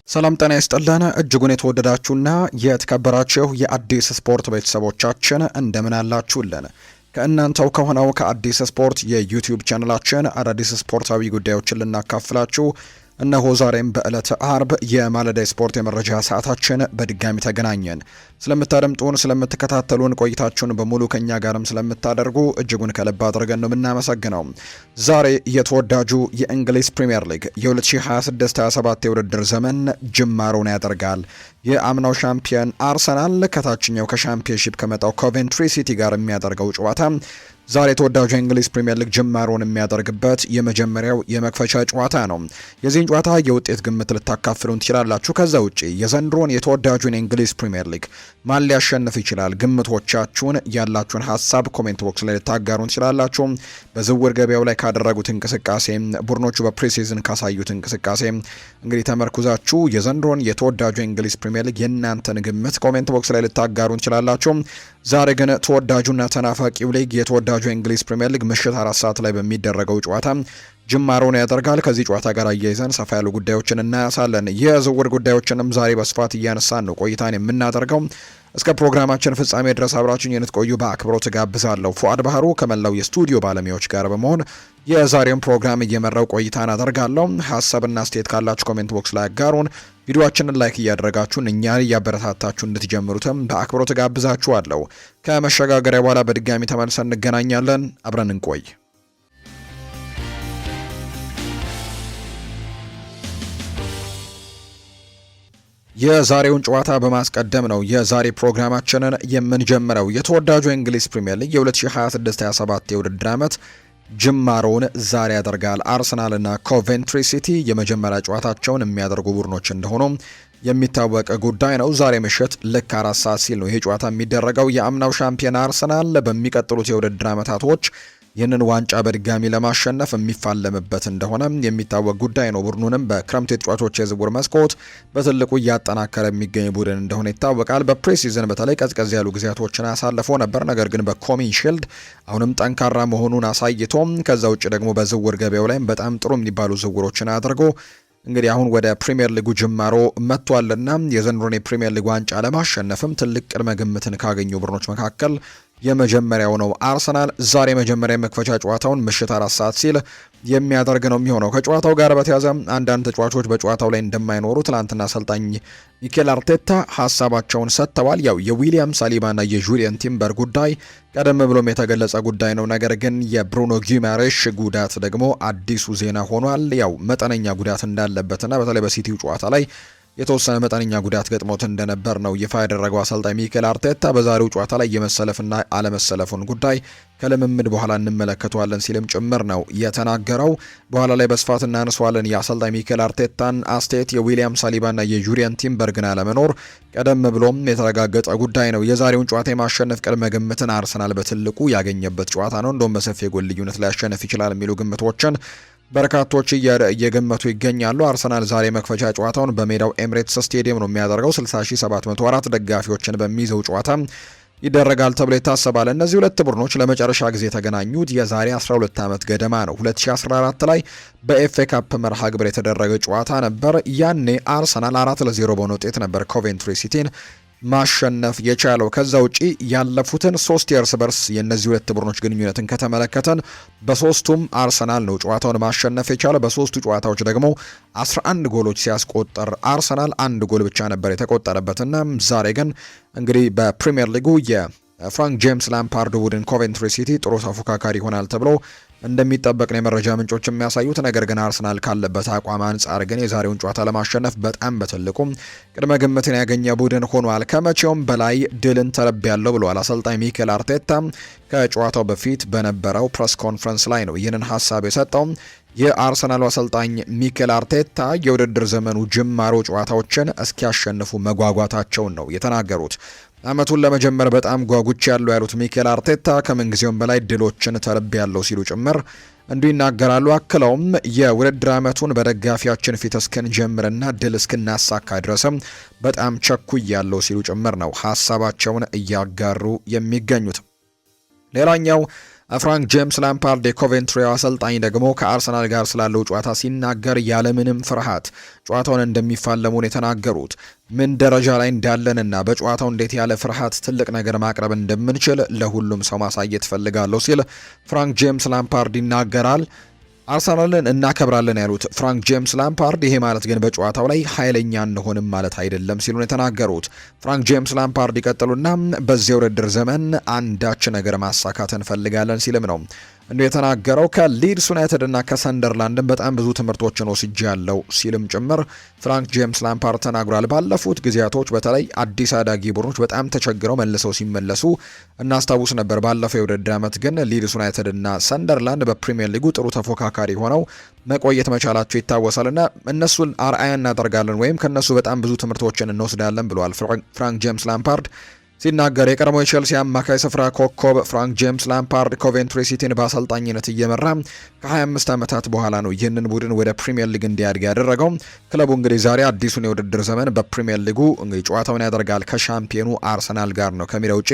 ሰላም ጤና ይስጥልን እጅጉን የተወደዳችሁና የተከበራችሁ የአዲስ ስፖርት ቤተሰቦቻችን እንደምን አላችሁልን? ከእናንተው ከሆነው ከአዲስ ስፖርት የዩቲዩብ ቻናላችን አዳዲስ ስፖርታዊ ጉዳዮችን ልናካፍላችሁ እነሆ ዛሬም በዕለተ አርብ የማለዳ ስፖርት የመረጃ ሰዓታችን በድጋሚ ተገናኘን። ስለምታደምጡን፣ ስለምትከታተሉን ቆይታችሁን በሙሉ ከኛ ጋርም ስለምታደርጉ እጅጉን ከልብ አድርገን ነው የምናመሰግነው። ዛሬ የተወዳጁ የእንግሊዝ ፕሪምየር ሊግ የ2026-27 የውድድር ዘመን ጅማሮን ያደርጋል። የአምናው ሻምፒየን አርሰናል ከታችኛው ከሻምፒየንሺፕ ከመጣው ኮቬንትሪ ሲቲ ጋር የሚያደርገው ጨዋታ ዛሬ ተወዳጁ የእንግሊዝ ፕሪምየር ሊግ ጅማሮን የሚያደርግበት የመጀመሪያው የመክፈቻ ጨዋታ ነው። የዚህን ጨዋታ የውጤት ግምት ልታካፍሉን ትችላላችሁ። ከዛ ውጪ የዘንድሮን የተወዳጁን የእንግሊዝ ፕሪምየር ሊግ ማን ሊያሸንፍ ይችላል? ግምቶቻችሁን ያላችሁን ሀሳብ ኮሜንት ቦክስ ላይ ልታጋሩን ትችላላችሁ። በዝውውር ገበያው ላይ ካደረጉት እንቅስቃሴ፣ ቡድኖቹ በፕሪሲዝን ካሳዩት እንቅስቃሴ እንግዲህ ተመርኩዛችሁ የዘንድሮን የተወዳጁ የእንግሊዝ ፕሪምየር ሊግ የእናንተን ግምት ኮሜንት ቦክስ ላይ ልታጋሩን ትችላላችሁ። ዛሬ ግን ተወዳጁና ተናፋቂው ሊግ የተወዳጁ የእንግሊዝ ፕሪምየር ሊግ ምሽት 4 ሰዓት ላይ በሚደረገው ጨዋታ ጅማሮን ያደርጋል። ከዚህ ጨዋታ ጋር አያይዘን ሰፋ ያሉ ጉዳዮችን እናያሳለን። የዝውውር ጉዳዮችንም ዛሬ በስፋት እያነሳን ነው ቆይታን የምናደርገው። እስከ ፕሮግራማችን ፍጻሜ ድረስ አብራችሁን የምትቆዩ በአክብሮት ጋብዛለሁ። ፉአድ ባህሩ ከመላው የስቱዲዮ ባለሙያዎች ጋር በመሆን የዛሬውን ፕሮግራም እየመራው ቆይታን አደርጋለሁ። ሀሳብና አስተያየት ካላችሁ ኮሜንት ቦክስ ላይ አጋሩን። ቪዲዮአችንን ላይክ እያደረጋችሁን እኛን እያበረታታችሁ እንድትጀምሩትም በአክብሮት ጋብዛችኋለሁ። ከመሸጋገሪያ በኋላ በድጋሚ ተመልሰን እንገናኛለን። አብረን እንቆይ። የዛሬውን ጨዋታ በማስቀደም ነው የዛሬ ፕሮግራማችንን የምንጀምረው። የተወዳጁ የእንግሊዝ ፕሪምየር ሊግ የ2026-27 የውድድር ዓመት ጅማሮውን ዛሬ ያደርጋል። አርሰናልና ኮቬንትሪ ሲቲ የመጀመሪያ ጨዋታቸውን የሚያደርጉ ቡድኖች እንደሆኑ የሚታወቅ ጉዳይ ነው። ዛሬ ምሽት ልክ 4 ሰዓት ሲል ነው ይሄ ጨዋታ የሚደረገው። የአምናው ሻምፒዮን አርሰናል በሚቀጥሉት የውድድር ዓመታቶች ይህንን ዋንጫ በድጋሚ ለማሸነፍ የሚፋለምበት እንደሆነ የሚታወቅ ጉዳይ ነው። ቡድኑንም በክረምት የተጫዋቾች የዝውውር መስኮት በትልቁ እያጠናከረ የሚገኝ ቡድን እንደሆነ ይታወቃል። በፕሪሲዝን በተለይ ቀዝቀዝ ያሉ ጊዜያቶችን አሳልፎ ነበር። ነገር ግን በኮሚን ሺልድ አሁንም ጠንካራ መሆኑን አሳይቶም ከዛ ውጭ ደግሞ በዝውውር ገበያው ላይም በጣም ጥሩ የሚባሉ ዝውውሮችን አድርጎ እንግዲህ አሁን ወደ ፕሪሚየር ሊጉ ጅማሮ መጥቷልና የዘንድሮን የፕሪሚየር ሊግ ዋንጫ ለማሸነፍም ትልቅ ቅድመ ግምትን ካገኙ ቡድኖች መካከል የመጀመሪያው ነው። አርሰናል ዛሬ መጀመሪያ የመክፈቻ ጨዋታውን ምሽት 4 ሰዓት ሲል የሚያደርግ ነው የሚሆነው። ከጨዋታው ጋር በተያያዘ አንዳንድ ተጫዋቾች በጨዋታው ላይ እንደማይኖሩ ትናንትና አሰልጣኝ ሚኬል አርቴታ ሀሳባቸውን ሰጥተዋል። ያው የዊሊያም ሳሊባና የጁሊየን ቲምበር ጉዳይ ቀደም ብሎም የተገለጸ ጉዳይ ነው። ነገር ግን የብሩኖ ጊማሬሽ ጉዳት ደግሞ አዲሱ ዜና ሆኗል። ያው መጠነኛ ጉዳት እንዳለበትና በተለይ በሲቲው ጨዋታ ላይ የተወሰነ መጠነኛ ጉዳት ገጥሞት እንደነበር ነው ይፋ ያደረገው አሰልጣኝ ሚኬል አርቴታ። በዛሬው ጨዋታ ላይ የመሰለፍና አለመሰለፉን ጉዳይ ከልምምድ በኋላ እንመለከተዋለን ሲልም ጭምር ነው የተናገረው። በኋላ ላይ በስፋት እናነሳዋለን የአሰልጣኝ ሚኬል አርቴታን አስተያየት። የዊሊያም ሳሊባና የጁሪየን ቲምበርግን አለመኖር ቀደም ብሎም የተረጋገጠ ጉዳይ ነው። የዛሬውን ጨዋታ የማሸነፍ ቅድመ ግምትን አርሰናል በትልቁ ያገኘበት ጨዋታ ነው። እንደውም በሰፊ የጎል ልዩነት ላይ ያሸነፍ ይችላል የሚሉ ግምቶችን በርካቶች እየገመቱ ይገኛሉ። አርሰናል ዛሬ መክፈቻ ጨዋታውን በሜዳው ኤምሬትስ ስቴዲየም ነው የሚያደርገው። 60704 ደጋፊዎችን በሚይዘው ጨዋታ ይደረጋል ተብሎ ይታሰባል። እነዚህ ሁለት ቡድኖች ለመጨረሻ ጊዜ የተገናኙት የዛሬ 12 ዓመት ገደማ ነው። 2014 ላይ በኤፍኤ ካፕ መርሃ ግብር የተደረገ ጨዋታ ነበር። ያኔ አርሰናል 4-0 በሆነ ውጤት ነበር ኮቬንትሪ ሲቲን ማሸነፍ የቻለው። ከዛ ውጪ ያለፉትን 3 የእርስ በርስ የእነዚህ ሁለት ቡድኖች ግንኙነትን ከተመለከተን በሶስቱም አርሰናል ነው ጨዋታውን ማሸነፍ የቻለው። በሶስቱ ጨዋታዎች ደግሞ 11 ጎሎች ሲያስቆጠር አርሰናል 1 ጎል ብቻ ነበር የተቆጠረበትና ዛሬ ግን እንግዲህ በፕሪሚየር ሊጉ የፍራንክ ጄምስ ላምፓርድ ቡድን ኮቬንትሪ ሲቲ ጥሩ ተፎካካሪ ይሆናል ተብሎ እንደሚጠበቅ ነው የመረጃ ምንጮች የሚያሳዩት። ነገር ግን አርሰናል ካለበት አቋም አንጻር ግን የዛሬውን ጨዋታ ለማሸነፍ በጣም በትልቁ ቅድመ ግምትን ያገኘ ቡድን ሆኗል። ከመቼውም በላይ ድልን ተረብያለሁ ብለዋል አሰልጣኝ ሚኬል አርቴታ። ከጨዋታው በፊት በነበረው ፕሬስ ኮንፈረንስ ላይ ነው ይህንን ሀሳብ የሰጠው። የአርሰናሉ አሰልጣኝ ሚኬል አርቴታ የውድድር ዘመኑ ጅማሮ ጨዋታዎችን እስኪያሸንፉ መጓጓታቸውን ነው የተናገሩት። አመቱን ለመጀመር በጣም ጓጉቻ ያለው ያሉት ሚኬል አርቴታ ከምንጊዜውም በላይ ድሎችን ተርቤያለሁ ሲሉ ጭምር እንዲሁ ይናገራሉ። አክለውም የውድድር አመቱን በደጋፊያችን ፊት እስክንጀምርና ድል እስክናሳካ ድረስም በጣም ቸኩያለሁ ሲሉ ጭምር ነው ሀሳባቸውን እያጋሩ የሚገኙት። ሌላኛው ፍራንክ ጄምስ ላምፓርድ የኮቬንትሪ አሰልጣኝ ደግሞ ከአርሰናል ጋር ስላለው ጨዋታ ሲናገር ያለምንም ፍርሃት ጨዋታውን እንደሚፋለሙን የተናገሩት ምን ደረጃ ላይ እንዳለንና በጨዋታው እንዴት ያለ ፍርሃት ትልቅ ነገር ማቅረብ እንደምንችል ለሁሉም ሰው ማሳየት ፈልጋለሁ ሲል ፍራንክ ጄምስ ላምፓርድ ይናገራል። አርሰናልን እናከብራለን ያሉት ፍራንክ ጄምስ ላምፓርድ ይሄ ማለት ግን በጨዋታው ላይ ኃይለኛ እንሆንም ማለት አይደለም ሲሉ የተናገሩት ፍራንክ ጄምስ ላምፓርድ ይቀጥሉና በዚህ የውድድር ዘመን አንዳች ነገር ማሳካት እንፈልጋለን ሲልም ነው እንደ የተናገረው። ከሊድስ ዩናይትድ እና ከሰንደርላንድም በጣም ብዙ ትምህርቶችን ወስጃለሁ ሲልም ጭምር ፍራንክ ጄምስ ላምፓርድ ተናግሯል። ባለፉት ጊዜያቶች በተለይ አዲስ አዳጊ ቡድኖች በጣም ተቸግረው መልሰው ሲመለሱ እናስታውስ ነበር። ባለፈው የውድድር ዓመት ግን ሊድስ ዩናይትድ እና ሰንደርላንድ በፕሪሚየር ሊጉ ጥሩ ተፎካካሪ ሆነው መቆየት መቻላቸው ይታወሳልና እነሱን አርአያ እናደርጋለን ወይም ከነሱ በጣም ብዙ ትምህርቶችን እንወስዳለን ብለዋል ፍራንክ ጄምስ ላምፓርድ ሲናገር። የቀድሞ የቼልሲ አማካይ ስፍራ ኮከብ ፍራንክ ጄምስ ላምፓርድ ኮቬንትሪ ሲቲን በአሰልጣኝነት እየመራ ከ25 ዓመታት በኋላ ነው ይህንን ቡድን ወደ ፕሪሚየር ሊግ እንዲያድግ ያደረገው። ክለቡ እንግዲህ ዛሬ አዲሱን የውድድር ዘመን በፕሪሚየር ሊጉ እንግዲህ ጨዋታውን ያደርጋል ከሻምፒዮኑ አርሰናል ጋር ነው ከሜዳው ውጪ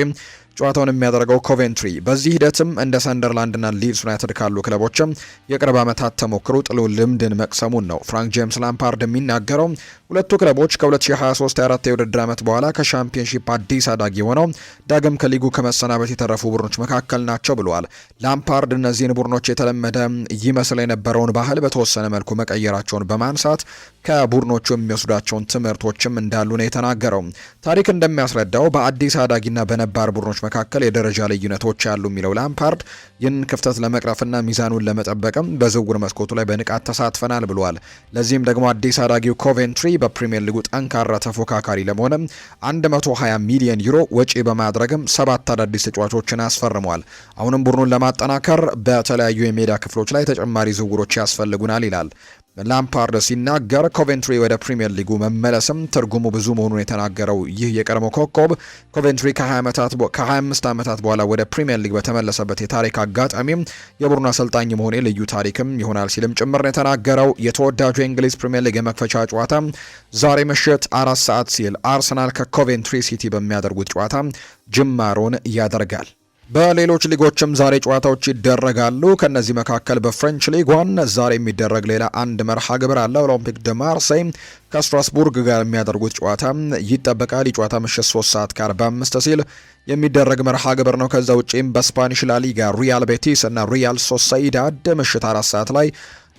ጨዋታውን የሚያደርገው ኮቬንትሪ። በዚህ ሂደትም እንደ ሰንደርላንድና ሊድስ ዩናይትድ ካሉ ክለቦችም የቅርብ ዓመታት ተሞክሮ ጥሎ ልምድን መቅሰሙን ነው ፍራንክ ጄምስ ላምፓርድ የሚናገረው። ሁለቱ ክለቦች ከ2023/24 የውድድር ዓመት በኋላ ከሻምፒዮንሺፕ አዲስ አዳጊ ሆነው ዳግም ከሊጉ ከመሰናበት የተረፉ ቡድኖች መካከል ናቸው ብለዋል። ላምፓርድ እነዚህን ቡድኖች የተለመደ ይመስል የነበረውን ባህል በተወሰነ መልኩ መቀየራቸውን በማንሳት ከቡድኖቹ የሚወስዷቸውን ትምህርቶችም እንዳሉ ነው የተናገረው። ታሪክ እንደሚያስረዳው በአዲስ አዳጊና በነባር ቡድኖች መካከል የደረጃ ልዩነቶች ያሉ የሚለው ላምፓርድ ይህንን ክፍተት ለመቅረፍና ሚዛኑን ለመጠበቅም በዝውውር መስኮቱ ላይ በንቃት ተሳትፈናል ብለዋል። ለዚህም ደግሞ አዲስ አዳጊው ኮቬንትሪ በፕሪሚየር ሊጉ ጠንካራ ተፎካካሪ ለመሆንም 120 ሚሊዮን ዩሮ ወጪ በማድረግም 7 አዳዲስ ተጫዋቾችን አስፈርመዋል። አሁንም ቡድኑን ለማጠናከር በተለያዩ የሜዳ ክፍሎች ላይ ተጨማሪ ዝውውሮች ያስፈልጉናል ይላል ላምፓርድ ሲናገር። ኮቬንትሪ ወደ ፕሪሚየር ሊጉ መመለስም ትርጉሙ ብዙ መሆኑን የተናገረው ይህ የቀድሞ ኮከብ ኮቬንትሪ ከ25 ዓመታት በኋላ ወደ ፕሪሚየር ሊግ በተመለሰበት የታሪክ አጋጣሚ የቡድኑ አሰልጣኝ መሆኔ ልዩ ታሪክም ይሆናል ሲልም ጭምር ነው የተናገረው። የተወዳጁ የእንግሊዝ ፕሪሚየር ሊግ የመክፈቻ ጨዋታ ዛሬ ምሽት 4 ሰዓት ሲል አርሰናል ከኮቬንትሪ ሲቲ በሚያደርጉት ጨዋታ ጅማሮን ያደርጋል። በሌሎች ሊጎችም ዛሬ ጨዋታዎች ይደረጋሉ። ከነዚህ መካከል በፍሬንች ሊግ 1 ዛሬ የሚደረግ ሌላ አንድ መርሃ ግብር አለ። ኦሎምፒክ ደ ማርሴይ ከስትራስቡርግ ጋር የሚያደርጉት ጨዋታ ይጠበቃል። የጨዋታ ምሽት 3 ሰዓት ከ45 ሲል የሚደረግ መርሃ ግብር ነው። ከዛ ውጪም በስፓኒሽ ላሊጋ ሪያል ቤቲስ እና ሪያል ሶሳይዳድ ምሽት 4 ሰዓት ላይ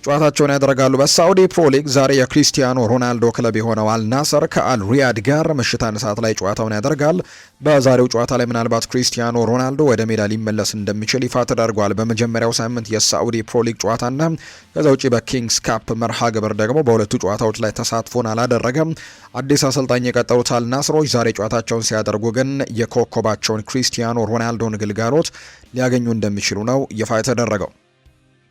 ጨዋታቸውን ያደርጋሉ። በሳዑዲ ፕሮ ሊግ ዛሬ የክሪስቲያኖ ሮናልዶ ክለብ የሆነው አልናሰር ከአል ሪያድ ጋር ምሽት 1 ሰዓት ላይ ጨዋታውን ያደርጋል። በዛሬው ጨዋታ ላይ ምናልባት ክሪስቲያኖ ሮናልዶ ወደ ሜዳ ሊመለስ እንደሚችል ይፋ ተደርጓል። በመጀመሪያው ሳምንት የሳዑዲ ፕሮ ሊግ ጨዋታና ከዛ ውጪ በኪንግስ ካፕ መርሃ ግብር ደግሞ በሁለቱ ጨዋታዎች ላይ ተሳትፎን አላደረገም። አዲስ አሰልጣኝ የቀጠሩት አልናስሮች ዛሬ ጨዋታቸውን ሲያደርጉ ግን የኮከባቸውን ክሪስቲያኖ ሮናልዶን ግልጋሎት ሊያገኙ እንደሚችሉ ነው ይፋ የተደረገው።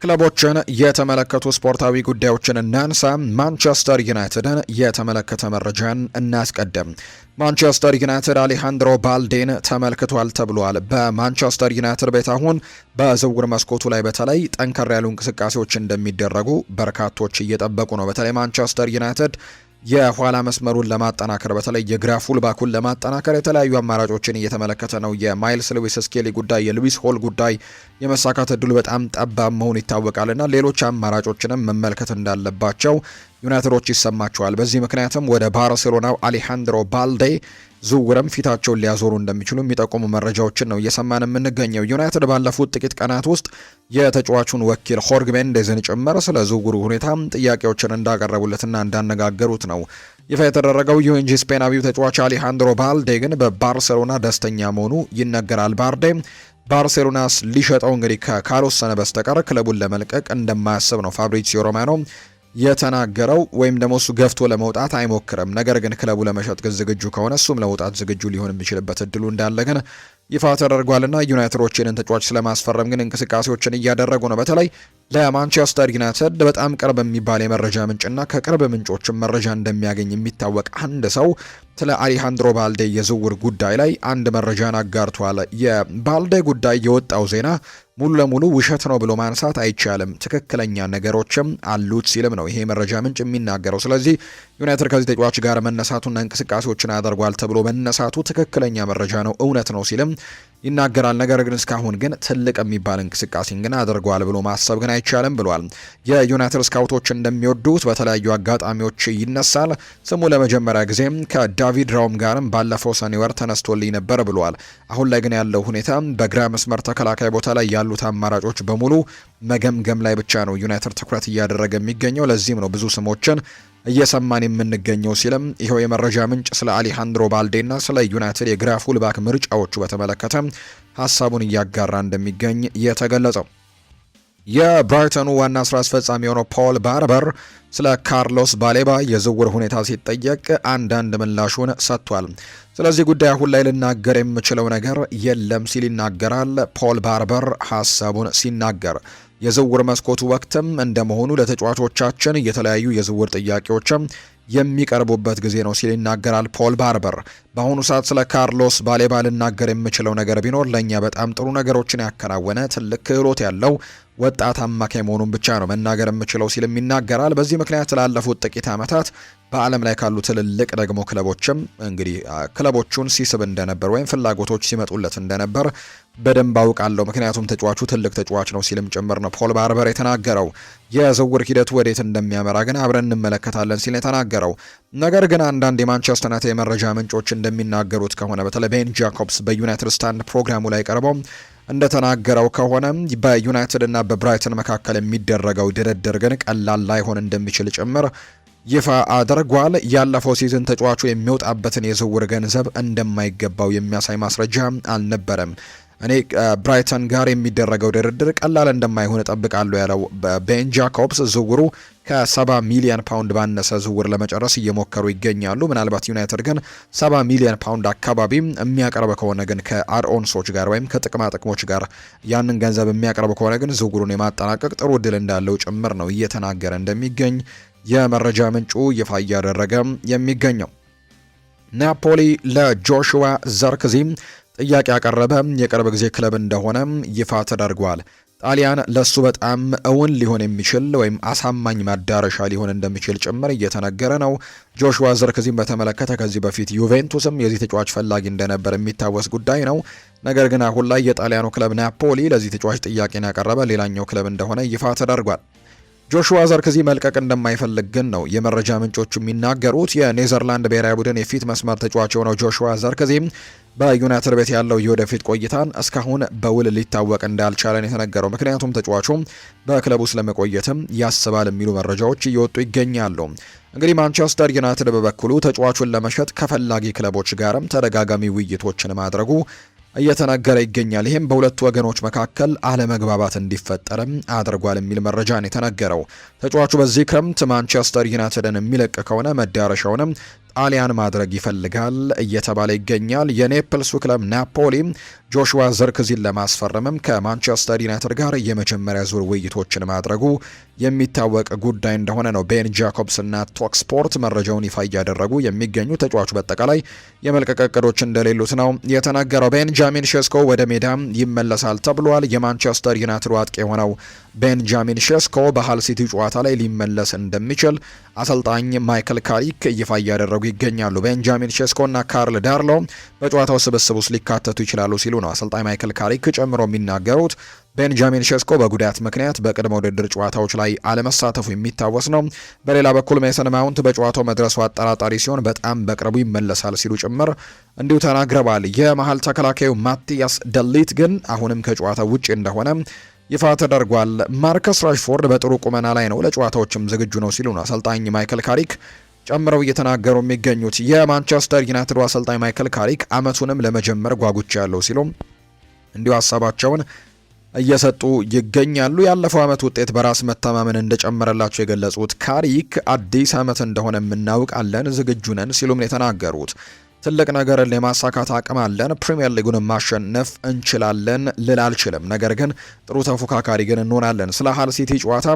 ክለቦችን የተመለከቱ ስፖርታዊ ጉዳዮችን እናንሳ። ማንቸስተር ዩናይትድን የተመለከተ መረጃን እናስቀድም። ማንቸስተር ዩናይትድ አሌሃንድሮ ባልዴን ተመልክቷል ተብሏል። በማንቸስተር ዩናይትድ ቤት አሁን በዝውውር መስኮቱ ላይ በተለይ ጠንከር ያሉ እንቅስቃሴዎች እንደሚደረጉ በርካቶች እየጠበቁ ነው። በተለይ ማንቸስተር ዩናይትድ የኋላ መስመሩን ለማጠናከር በተለይ የግራ ፉልባኩን ለማጠናከር የተለያዩ አማራጮችን እየተመለከተ ነው። የማይልስ ሉዊስ ስኬሊ ጉዳይ፣ የሉዊስ ሆል ጉዳይ የመሳካት እድሉ በጣም ጠባብ መሆኑ ይታወቃልና ሌሎች አማራጮችንም መመልከት እንዳለባቸው ዩናይትዶች ይሰማቸዋል። በዚህ ምክንያትም ወደ ባርሴሎናው አሌሃንድሮ ባልዴ ዝውውርም ፊታቸውን ሊያዞሩ እንደሚችሉ የሚጠቁሙ መረጃዎችን ነው እየሰማን የምንገኘው። ዩናይትድ ባለፉት ጥቂት ቀናት ውስጥ የተጫዋቹን ወኪል ሆርግ ሜንዴዝን ጭምር ስለ ዝውውሩ ሁኔታ ጥያቄዎችን እንዳቀረቡለትና እንዳነጋገሩት ነው ይፋ የተደረገው። ይሁን እንጂ ስፔናዊው ተጫዋች አሌሃንድሮ ባልዴ ግን በባርሴሎና ደስተኛ መሆኑ ይነገራል። ባርሴሎናስ ሊሸጠው እንግዲህ ካልወሰነ በስተቀር ክለቡን ለመልቀቅ እንደማያስብ ነው ፋብሪዚዮ ሮማኖ የተናገረው። ወይም ደግሞ እሱ ገፍቶ ለመውጣት አይሞክርም። ነገር ግን ክለቡ ለመሸጥ ግን ዝግጁ ከሆነ እሱም ለመውጣት ዝግጁ ሊሆን የሚችልበት እድሉ እንዳለ ግን ይፋ ተደርጓልና ዩናይትዶች ይህንን ተጫዋች ስለማስፈረም ግን እንቅስቃሴዎችን እያደረጉ ነው። በተለይ ለማንቸስተር ዩናይትድ በጣም ቅርብ የሚባል የመረጃ ምንጭና ከቅርብ ምንጮችም መረጃ እንደሚያገኝ የሚታወቅ አንድ ሰው ስለ አሌሃንድሮ ባልዴ የዝውውር ጉዳይ ላይ አንድ መረጃን አጋርቷል። የባልዴ ጉዳይ የወጣው ዜና ሙሉ ለሙሉ ውሸት ነው ብሎ ማንሳት አይቻልም፣ ትክክለኛ ነገሮችም አሉት ሲልም ነው ይሄ መረጃ ምንጭ የሚናገረው። ስለዚህ ዩናይትድ ከዚህ ተጫዋች ጋር መነሳቱና እንቅስቃሴዎችን አድርጓል ተብሎ መነሳቱ ትክክለኛ መረጃ ነው፣ እውነት ነው ሲልም ይናገራል። ነገር ግን እስካሁን ግን ትልቅ የሚባል እንቅስቃሴን ግን አድርገዋል ብሎ ማሰብ ግን አይቻልም ብሏል። የዩናይትድ ስካውቶች እንደሚወዱት በተለያዩ አጋጣሚዎች ይነሳል። ስሙ ለመጀመሪያ ጊዜም ከዳቪድ ራውም ጋርም ባለፈው ሰኔ ወር ተነስቶልኝ ነበር ብሏል። አሁን ላይ ግን ያለው ሁኔታ በግራ መስመር ተከላካይ ቦታ ላይ ያሉት አማራጮች በሙሉ መገምገም ላይ ብቻ ነው ዩናይትድ ትኩረት እያደረገ የሚገኘው። ለዚህም ነው ብዙ ስሞችን እየሰማን የምንገኘው ሲልም ይኸው የመረጃ ምንጭ ስለ አሌሃንድሮ ባልዴና ስለ ዩናይትድ የግራ ፉልባክ ምርጫዎቹ በተመለከተ ሀሳቡን እያጋራ እንደሚገኝ የተገለጸው። የብራይተኑ ዋና ስራ አስፈጻሚ የሆነው ፖል ባርበር ስለ ካርሎስ ባሌባ የዝውውር ሁኔታ ሲጠየቅ አንዳንድ ምላሹን ሰጥቷል። ስለዚህ ጉዳይ አሁን ላይ ልናገር የምችለው ነገር የለም ሲል ይናገራል። ፖል ባርበር ሀሳቡን ሲናገር የዝውውር መስኮቱ ወቅትም እንደመሆኑ ለተጫዋቾቻችን የተለያዩ የዝውውር ጥያቄዎችም የሚቀርቡበት ጊዜ ነው ሲል ይናገራል ፖል ባርበር። በአሁኑ ሰዓት ስለ ካርሎስ ባሌባ ልናገር የምችለው ነገር ቢኖር ለእኛ በጣም ጥሩ ነገሮችን ያከናወነ ትልቅ ክህሎት ያለው ወጣት አማካይ መሆኑን ብቻ ነው መናገር የምችለው ሲልም ይናገራል። በዚህ ምክንያት ላለፉት ጥቂት ዓመታት በዓለም ላይ ካሉ ትልልቅ ደግሞ ክለቦችም እንግዲህ ክለቦቹን ሲስብ እንደነበር ወይም ፍላጎቶች ሲመጡለት እንደነበር በደንብ አውቃለሁ፣ ምክንያቱም ተጫዋቹ ትልቅ ተጫዋች ነው ሲልም ጭምር ነው ፖል ባርበር የተናገረው። የዝውውር ሂደቱ ወዴት እንደሚያመራ ግን አብረን እንመለከታለን ሲል የተናገረው። ነገር ግን አንዳንድ የማንቸስተር ዩናይትድ የመረጃ ምንጮች እንደሚናገሩት ከሆነ በተለይ ቤን ጃኮብስ በዩናይትድ ስታንድ ፕሮግራሙ ላይ ቀርበው እንደተናገረው ከሆነ በዩናይትድ እና በብራይተን መካከል የሚደረገው ድርድር ግን ቀላል ላይሆን እንደሚችል ጭምር ይፋ አድርጓል። ያለፈው ሲዝን ተጫዋቹ የሚወጣበትን የዝውውር ገንዘብ እንደማይገባው የሚያሳይ ማስረጃ አልነበረም። እኔ ብራይተን ጋር የሚደረገው ድርድር ቀላል እንደማይሆን እጠብቃለሁ ያለው ቤን ጃኮብስ ዝውውሩ ከ70 ሚሊዮን ፓውንድ ባነሰ ዝውውር ለመጨረስ እየሞከሩ ይገኛሉ። ምናልባት ዩናይትድ ግን 70 ሚሊዮን ፓውንድ አካባቢ የሚያቀርብ ከሆነ ግን ከአድኦንሶች ጋር ወይም ከጥቅማ ጥቅሞች ጋር ያንን ገንዘብ የሚያቀርብ ከሆነ ግን ዝውውሩን የማጠናቀቅ ጥሩ እድል እንዳለው ጭምር ነው እየተናገረ እንደሚገኝ የመረጃ ምንጩ ይፋ እያደረገ የሚገኘው። ናፖሊ ለጆሹዋ ዘርክዚ ጥያቄ ያቀረበ የቅርብ ጊዜ ክለብ እንደሆነ ይፋ ተደርጓል። ጣሊያን ለሱ በጣም እውን ሊሆን የሚችል ወይም አሳማኝ ማዳረሻ ሊሆን እንደሚችል ጭምር እየተነገረ ነው። ጆሹዋ ዘርክዚን በተመለከተ ከዚህ በፊት ዩቬንቱስም የዚህ ተጫዋች ፈላጊ እንደነበር የሚታወስ ጉዳይ ነው። ነገር ግን አሁን ላይ የጣሊያኑ ክለብ ናፖሊ ለዚህ ተጫዋች ጥያቄን ያቀረበ ሌላኛው ክለብ እንደሆነ ይፋ ተደርጓል። ጆሹዋ ዘርክዚ መልቀቅ እንደማይፈልግ ግን ነው የመረጃ ምንጮቹ የሚናገሩት። የኔዘርላንድ ብሔራዊ ቡድን የፊት መስመር ተጫዋች የሆነው ጆሹዋ ዘርክዚ በዩናይትድ ቤት ያለው የወደፊት ቆይታን እስካሁን በውል ሊታወቅ እንዳልቻለን የተነገረው። ምክንያቱም ተጫዋቹ በክለቡ ስለመቆየትም ያስባል የሚሉ መረጃዎች እየወጡ ይገኛሉ። እንግዲህ ማንቸስተር ዩናይትድ በበኩሉ ተጫዋቹን ለመሸጥ ከፈላጊ ክለቦች ጋርም ተደጋጋሚ ውይይቶችን ማድረጉ እየተነገረ ይገኛል። ይህም በሁለቱ ወገኖች መካከል አለመግባባት እንዲፈጠርም አድርጓል የሚል መረጃ ነው የተነገረው። ተጫዋቹ በዚህ ክረምት ማንቸስተር ዩናይትድን የሚለቅ ከሆነ መዳረሻውንም ጣሊያን ማድረግ ይፈልጋል እየተባለ ይገኛል። የኔፕልሱ ክለብ ናፖሊ ጆሹዋ ዘርክዚን ለማስፈረምም ከማንቸስተር ዩናይትድ ጋር የመጀመሪያ ዙር ውይይቶችን ማድረጉ የሚታወቅ ጉዳይ እንደሆነ ነው ቤን ጃኮብስ እና ቶክ ስፖርት መረጃውን ይፋ እያደረጉ የሚገኙ። ተጫዋቹ በአጠቃላይ የመልቀቅ እቅዶች እንደሌሉት ነው የተናገረው። ቤንጃሚን ሼስኮ ወደ ሜዳ ይመለሳል ተብሏል። የማንቸስተር ዩናይትድ አጥቂ የሆነው ቤንጃሚን ሼስኮ በሃል ሲቲ ጨዋታ ላይ ሊመለስ እንደሚችል አሰልጣኝ ማይክል ካሪክ ይፋ እያደረጉ ይገኛሉ። ቤንጃሚን ሼስኮ እና ካርል ዳርሎ በጨዋታው ስብስብ ውስጥ ሊካተቱ ይችላሉ ሲሉ ነው አሰልጣኝ ማይክል ካሪክ ጨምሮ የሚናገሩት። ቤንጃሚን ሼስኮ በጉዳት ምክንያት በቅድመ ውድድር ጨዋታዎች ላይ አለመሳተፉ የሚታወስ ነው። በሌላ በኩል ሜሰን ማውንት በጨዋታው መድረሱ አጠራጣሪ ሲሆን በጣም በቅርቡ ይመለሳል ሲሉ ጭምር እንዲሁ ተናግረዋል። የመሀል ተከላካዩ ማቲያስ ደሊት ግን አሁንም ከጨዋታው ውጪ እንደሆነ ይፋ ተደርጓል። ማርከስ ራሽፎርድ በጥሩ ቁመና ላይ ነው፣ ለጨዋታዎችም ዝግጁ ነው ሲሉ ነው አሰልጣኝ ማይክል ካሪክ ጨምረው እየተናገሩ የሚገኙት። የማንቸስተር ዩናይትድ አሰልጣኝ ማይክል ካሪክ አመቱንም ለመጀመር ጓጉቻለሁ ሲሉ እንዲሁ ሀሳባቸውን እየሰጡ ይገኛሉ። ያለፈው አመት ውጤት በራስ መተማመን እንደጨመረላቸው የገለጹት ካሪክ አዲስ አመት እንደሆነ የምናውቃለን፣ ዝግጁ ነን ሲሉም ነው የተናገሩት። ትልቅ ነገርን ለማሳካት አቅም አለን፣ ፕሪሚየር ሊጉን ማሸነፍ እንችላለን ልል አልችልም፣ ነገር ግን ጥሩ ተፎካካሪ ግን እንሆናለን። ስለ ሃል ሲቲ ጨዋታ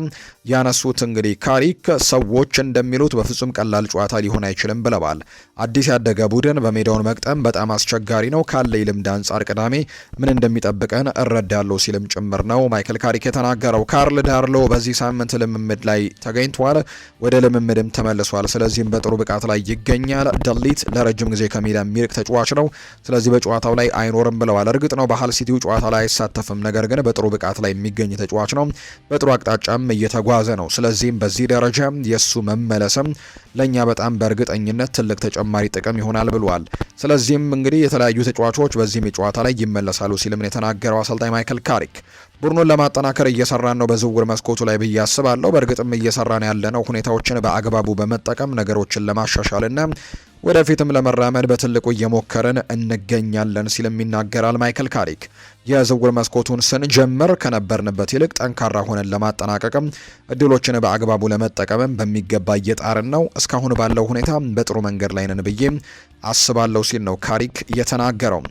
ያነሱት እንግዲህ ካሪክ ሰዎች እንደሚሉት በፍጹም ቀላል ጨዋታ ሊሆን አይችልም ብለዋል። አዲስ ያደገ ቡድን በሜዳውን መቅጠም በጣም አስቸጋሪ ነው። ካለኝ ልምድ አንጻር ቅዳሜ ምን እንደሚጠብቀን እረዳለሁ ሲልም ጭምር ነው ማይክል ካሪክ የተናገረው። ካርል ዳርሎ በዚህ ሳምንት ልምምድ ላይ ተገኝቷል፣ ወደ ልምምድም ተመልሷል። ስለዚህም በጥሩ ብቃት ላይ ይገኛል። ደሊት ለረጅም ጊዜ ከሜዳ የሚርቅ ተጫዋች ነው። ስለዚህ በጨዋታው ላይ አይኖርም ብለዋል። እርግጥ ነው በሃል ሲቲው ጨዋታ ላይ አይሳተፍም፣ ነገር ግን በጥሩ ብቃት ላይ የሚገኝ ተጫዋች ነው። በጥሩ አቅጣጫም እየተጓዘ ነው። ስለዚህም በዚህ ደረጃ የእሱ መመለስም ለእኛ በጣም በእርግጠኝነት ትልቅ ተጨማሪ ጥቅም ይሆናል ብለዋል። ስለዚህም እንግዲህ የተለያዩ ተጫዋቾች በዚህም የጨዋታ ላይ ይመለሳሉ ሲልም የተናገረው አሰልጣኝ ማይክል ካሪክ ቡድኑን ለማጠናከር እየሰራን ነው በዝውውር መስኮቱ ላይ ብዬ አስባለሁ። በእርግጥም እየሰራን ያለነው ሁኔታዎችን በአግባቡ በመጠቀም ነገሮችን ለማሻሻልና ወደፊትም ለመራመድ በትልቁ እየሞከርን እንገኛለን ሲልም ይናገራል ማይክል ካሪክ። የዝውውር መስኮቱን ስንጀምር ከነበርንበት ይልቅ ጠንካራ ሆነን ለማጠናቀቅም እድሎችን በአግባቡ ለመጠቀምም በሚገባ እየጣርን ነው። እስካሁን ባለው ሁኔታ በጥሩ መንገድ ላይ ነን ብዬ አስባለሁ ሲል ነው ካሪክ የተናገረው።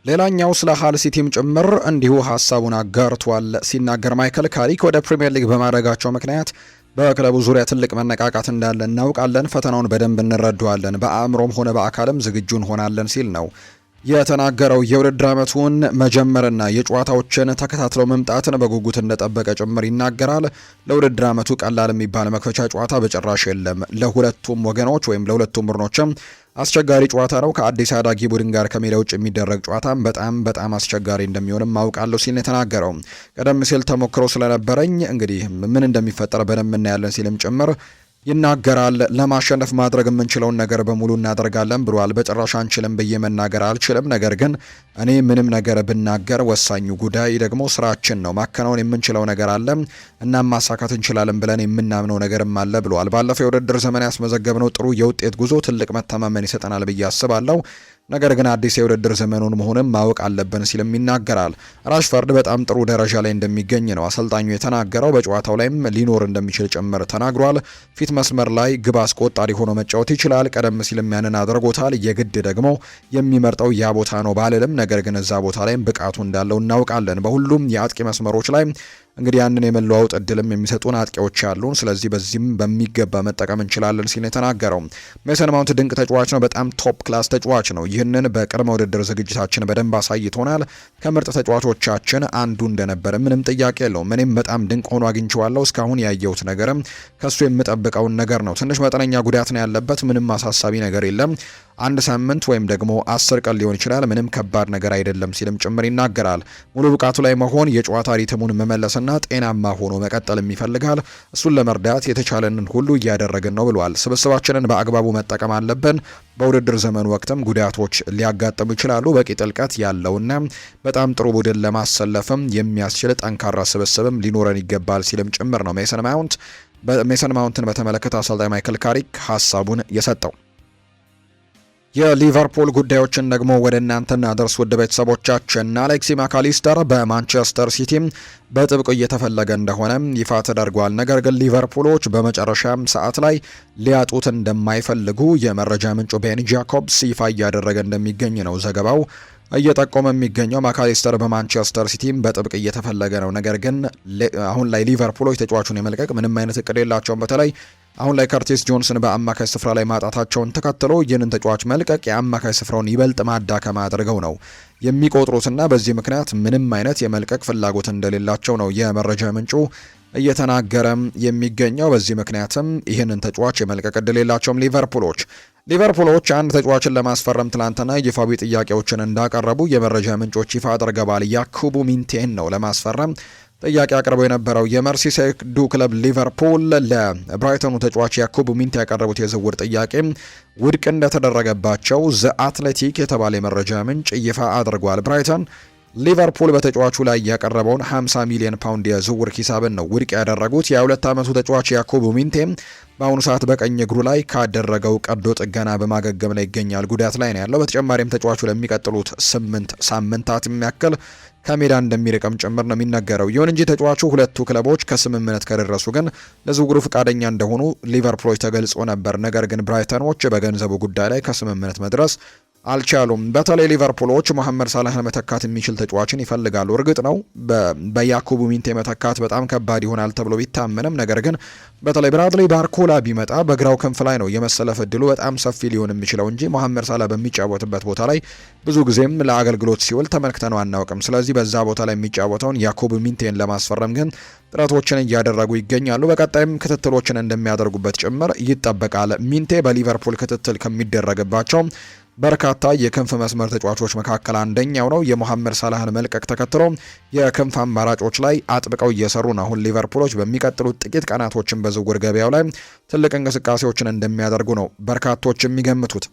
ሌላኛው ስለ ሃል ሲቲም ጭምር እንዲሁ ሀሳቡን አጋርቷል። ሲናገር ማይክል ካሪክ ወደ ፕሪምየር ሊግ በማድረጋቸው ምክንያት በክለቡ ዙሪያ ትልቅ መነቃቃት እንዳለ እናውቃለን። ፈተናውን በደንብ እንረዳዋለን። በአእምሮም ሆነ በአካልም ዝግጁ እንሆናለን ሲል ነው የተናገረው። የውድድር ዓመቱን መጀመርና የጨዋታዎችን ተከታትለው መምጣትን በጉጉት እንደጠበቀ ጭምር ይናገራል። ለውድድር ዓመቱ ቀላል የሚባል መክፈቻ ጨዋታ በጭራሽ የለም። ለሁለቱም ወገኖች ወይም ለሁለቱም ቡድኖችም አስቸጋሪ ጨዋታ ነው። ከአዲስ አዳጊ ቡድን ጋር ከሜዳ ውጭ የሚደረግ ጨዋታ በጣም አስቸጋሪ እንደሚሆንም ማውቃለሁ ሲል የተናገረው። ቀደም ሲል ተሞክሮ ስለነበረኝ እንግዲህ ምን እንደሚፈጠር በደንብ እናያለን ሲልም ጭምር ይናገራል። ለማሸነፍ ማድረግ የምንችለውን ነገር በሙሉ እናደርጋለን ብሏል። በጭራሽ አንችልም ብዬ መናገር አልችልም፣ ነገር ግን እኔ ምንም ነገር ብናገር ወሳኙ ጉዳይ ደግሞ ስራችን ነው። ማከናወን የምንችለው ነገር አለ፣ እናም ማሳካት እንችላለን ብለን የምናምነው ነገርም አለ ብሏል። ባለፈው የውድድር ዘመን ያስመዘገብነው ጥሩ የውጤት ጉዞ ትልቅ መተማመን ይሰጠናል ብዬ አስባለሁ። ነገር ግን አዲስ የውድድር ዘመኑን መሆንም ማወቅ አለብን ሲልም ይናገራል። ራሽፈርድ በጣም ጥሩ ደረጃ ላይ እንደሚገኝ ነው አሰልጣኙ የተናገረው። በጨዋታው ላይም ሊኖር እንደሚችል ጭምር ተናግሯል። ፊት መስመር ላይ ግብ አስቆጣሪ ሆኖ መጫወት ይችላል። ቀደም ሲልም ያንን አድርጎታል። የግድ ደግሞ የሚመርጠው ያ ቦታ ነው ባልልም፣ ነገር ግን እዛ ቦታ ላይም ብቃቱ እንዳለው እናውቃለን። በሁሉም የአጥቂ መስመሮች ላይ እንግዲህ ያንን የመለዋወጥ እድልም የሚሰጡን አጥቂዎች ያሉን፣ ስለዚህ በዚህም በሚገባ መጠቀም እንችላለን ሲል የተናገረው። ሜሰን ማውንት ድንቅ ተጫዋች ነው፣ በጣም ቶፕ ክላስ ተጫዋች ነው። ይህንን በቅድመ ውድድር ዝግጅታችን በደንብ አሳይቶናል። ከምርጥ ተጫዋቾቻችን አንዱ እንደነበረ ምንም ጥያቄ የለውም። እኔም በጣም ድንቅ ሆኖ አግኝቼዋለሁ። እስካሁን ያየሁት ነገርም ከሱ የምጠብቀውን ነገር ነው። ትንሽ መጠነኛ ጉዳት ነው ያለበት፣ ምንም አሳሳቢ ነገር የለም። 1 ሳምንት ወይም ደግሞ 10 ቀን ሊሆን ይችላል። ምንም ከባድ ነገር አይደለም ሲልም ጭምር ይናገራል። ሙሉ ብቃቱ ላይ መሆን የጨዋታ ሪትሙን መመለስና ጤናማ ሆኖ መቀጠልም ይፈልጋል። እሱን ለመርዳት የተቻለንን ሁሉ እያደረግን ነው ብሏል። ስብስባችንን በአግባቡ መጠቀም አለብን። በውድድር ዘመኑ ወቅትም ጉዳቶች ሊያጋጥሙ ይችላሉ። በቂ ጥልቀት ያለውና በጣም ጥሩ ቡድን ለማሰለፍም የሚያስችል ጠንካራ ስብስብም ሊኖረን ይገባል ሲልም ጭምር ነው ሜሰን ማውንትን በተመለከተ አሰልጣኝ ማይክል ካሪክ ሀሳቡን የሰጠው። የሊቨርፑል ጉዳዮችን ደግሞ ወደ እናንተ እናደርስ ውድ ቤተሰቦቻችን። አሌክሲ ማካሊስተር በማንቸስተር ሲቲ በጥብቅ እየተፈለገ እንደሆነ ይፋ ተደርጓል። ነገር ግን ሊቨርፑሎች በመጨረሻም ሰዓት ላይ ሊያጡት እንደማይፈልጉ የመረጃ ምንጩ ቤን ጃኮብስ ይፋ እያደረገ እንደሚገኝ ነው ዘገባው እየጠቆመ የሚገኘው። ማካሊስተር በማንቸስተር ሲቲም በጥብቅ እየተፈለገ ነው። ነገር ግን አሁን ላይ ሊቨርፑሎች ተጫዋቹን የመልቀቅ ምንም አይነት እቅድ የላቸውም። በተለይ አሁን ላይ ከርቲስ ጆንስን በአማካይ ስፍራ ላይ ማጣታቸውን ተከትሎ ይህንን ተጫዋች መልቀቅ የአማካይ ስፍራውን ይበልጥ ማዳከም አድርገው ነው የሚቆጥሩትና በዚህ ምክንያት ምንም አይነት የመልቀቅ ፍላጎት እንደሌላቸው ነው የመረጃ ምንጩ እየተናገረም የሚገኘው። በዚህ ምክንያትም ይህንን ተጫዋች የመልቀቅ እድል የላቸውም ሊቨርፑሎች አንድ ተጫዋችን ለማስፈረም ትላንትና ይፋዊ ጥያቄዎችን እንዳቀረቡ የመረጃ ምንጮች ይፋ አድርገዋል። ያኩቡ ሚንቴን ነው ለማስፈረም ጥያቄ አቅርበው የነበረው። የመርሲሳይዱ ክለብ ሊቨርፑል ለብራይተኑ ተጫዋች ያኩቡ ሚንቴ ያቀረቡት የዝውውር ጥያቄ ውድቅ እንደተደረገባቸው ዘ አትሌቲክ የተባለ የመረጃ ምንጭ ይፋ አድርጓል። ብራይተን ሊቨርፑል በተጫዋቹ ላይ ያቀረበውን 50 ሚሊዮን ፓውንድ የዝውውር ሂሳብን ነው ውድቅ ያደረጉት። የ22 ዓመቱ ተጫዋች ያኩቡ ሚንቴ በአሁኑ ሰዓት በቀኝ እግሩ ላይ ካደረገው ቀዶ ጥገና በማገገም ላይ ይገኛል። ጉዳት ላይ ነው ያለው። በተጨማሪም ተጫዋቹ ለሚቀጥሉት 8 ሳምንታት የሚያክል ከሜዳ እንደሚርቅም ጭምር ነው የሚነገረው። ይሁን እንጂ ተጫዋቹ ሁለቱ ክለቦች ከስምምነት ከደረሱ ግን ለዝውውሩ ፈቃደኛ እንደሆኑ ሊቨርፑሎች ተገልጾ ነበር። ነገር ግን ብራይተኖች በገንዘቡ ጉዳይ ላይ ከስምምነት መድረስ አልቻሉም። በተለይ ሊቨርፑሎች መሐመድ ሳላህን መተካት የሚችል ተጫዋችን ይፈልጋሉ። እርግጥ ነው በያኩቡ ሚንቴ መተካት በጣም ከባድ ይሆናል ተብሎ ቢታመንም፣ ነገር ግን በተለይ ብራድሊ ባርኮላ ቢመጣ በግራው ክንፍ ላይ ነው የመሰለፍ እድሉ በጣም ሰፊ ሊሆን የሚችለው እንጂ መሐመድ ሳላ በሚጫወትበት ቦታ ላይ ብዙ ጊዜም ለአገልግሎት ሲውል ተመልክተነው አናውቅም። ስለዚህ በዛ ቦታ ላይ የሚጫወተውን ያኩቡ ሚንቴን ለማስፈረም ግን ጥረቶችን እያደረጉ ይገኛሉ። በቀጣይም ክትትሎችን እንደሚያደርጉበት ጭምር ይጠበቃል። ሚንቴ በሊቨርፑል ክትትል ከሚደረግባቸው በርካታ የክንፍ መስመር ተጫዋቾች መካከል አንደኛው ነው። የሞሐመድ ሳላህን መልቀቅ ተከትሎ የክንፍ አማራጮች ላይ አጥብቀው እየሰሩ ነው። አሁን ሊቨርፑሎች በሚቀጥሉት ጥቂት ቀናቶችን በዝውውር ገበያው ላይ ትልቅ እንቅስቃሴዎችን እንደሚያደርጉ ነው በርካቶች የሚገምቱት።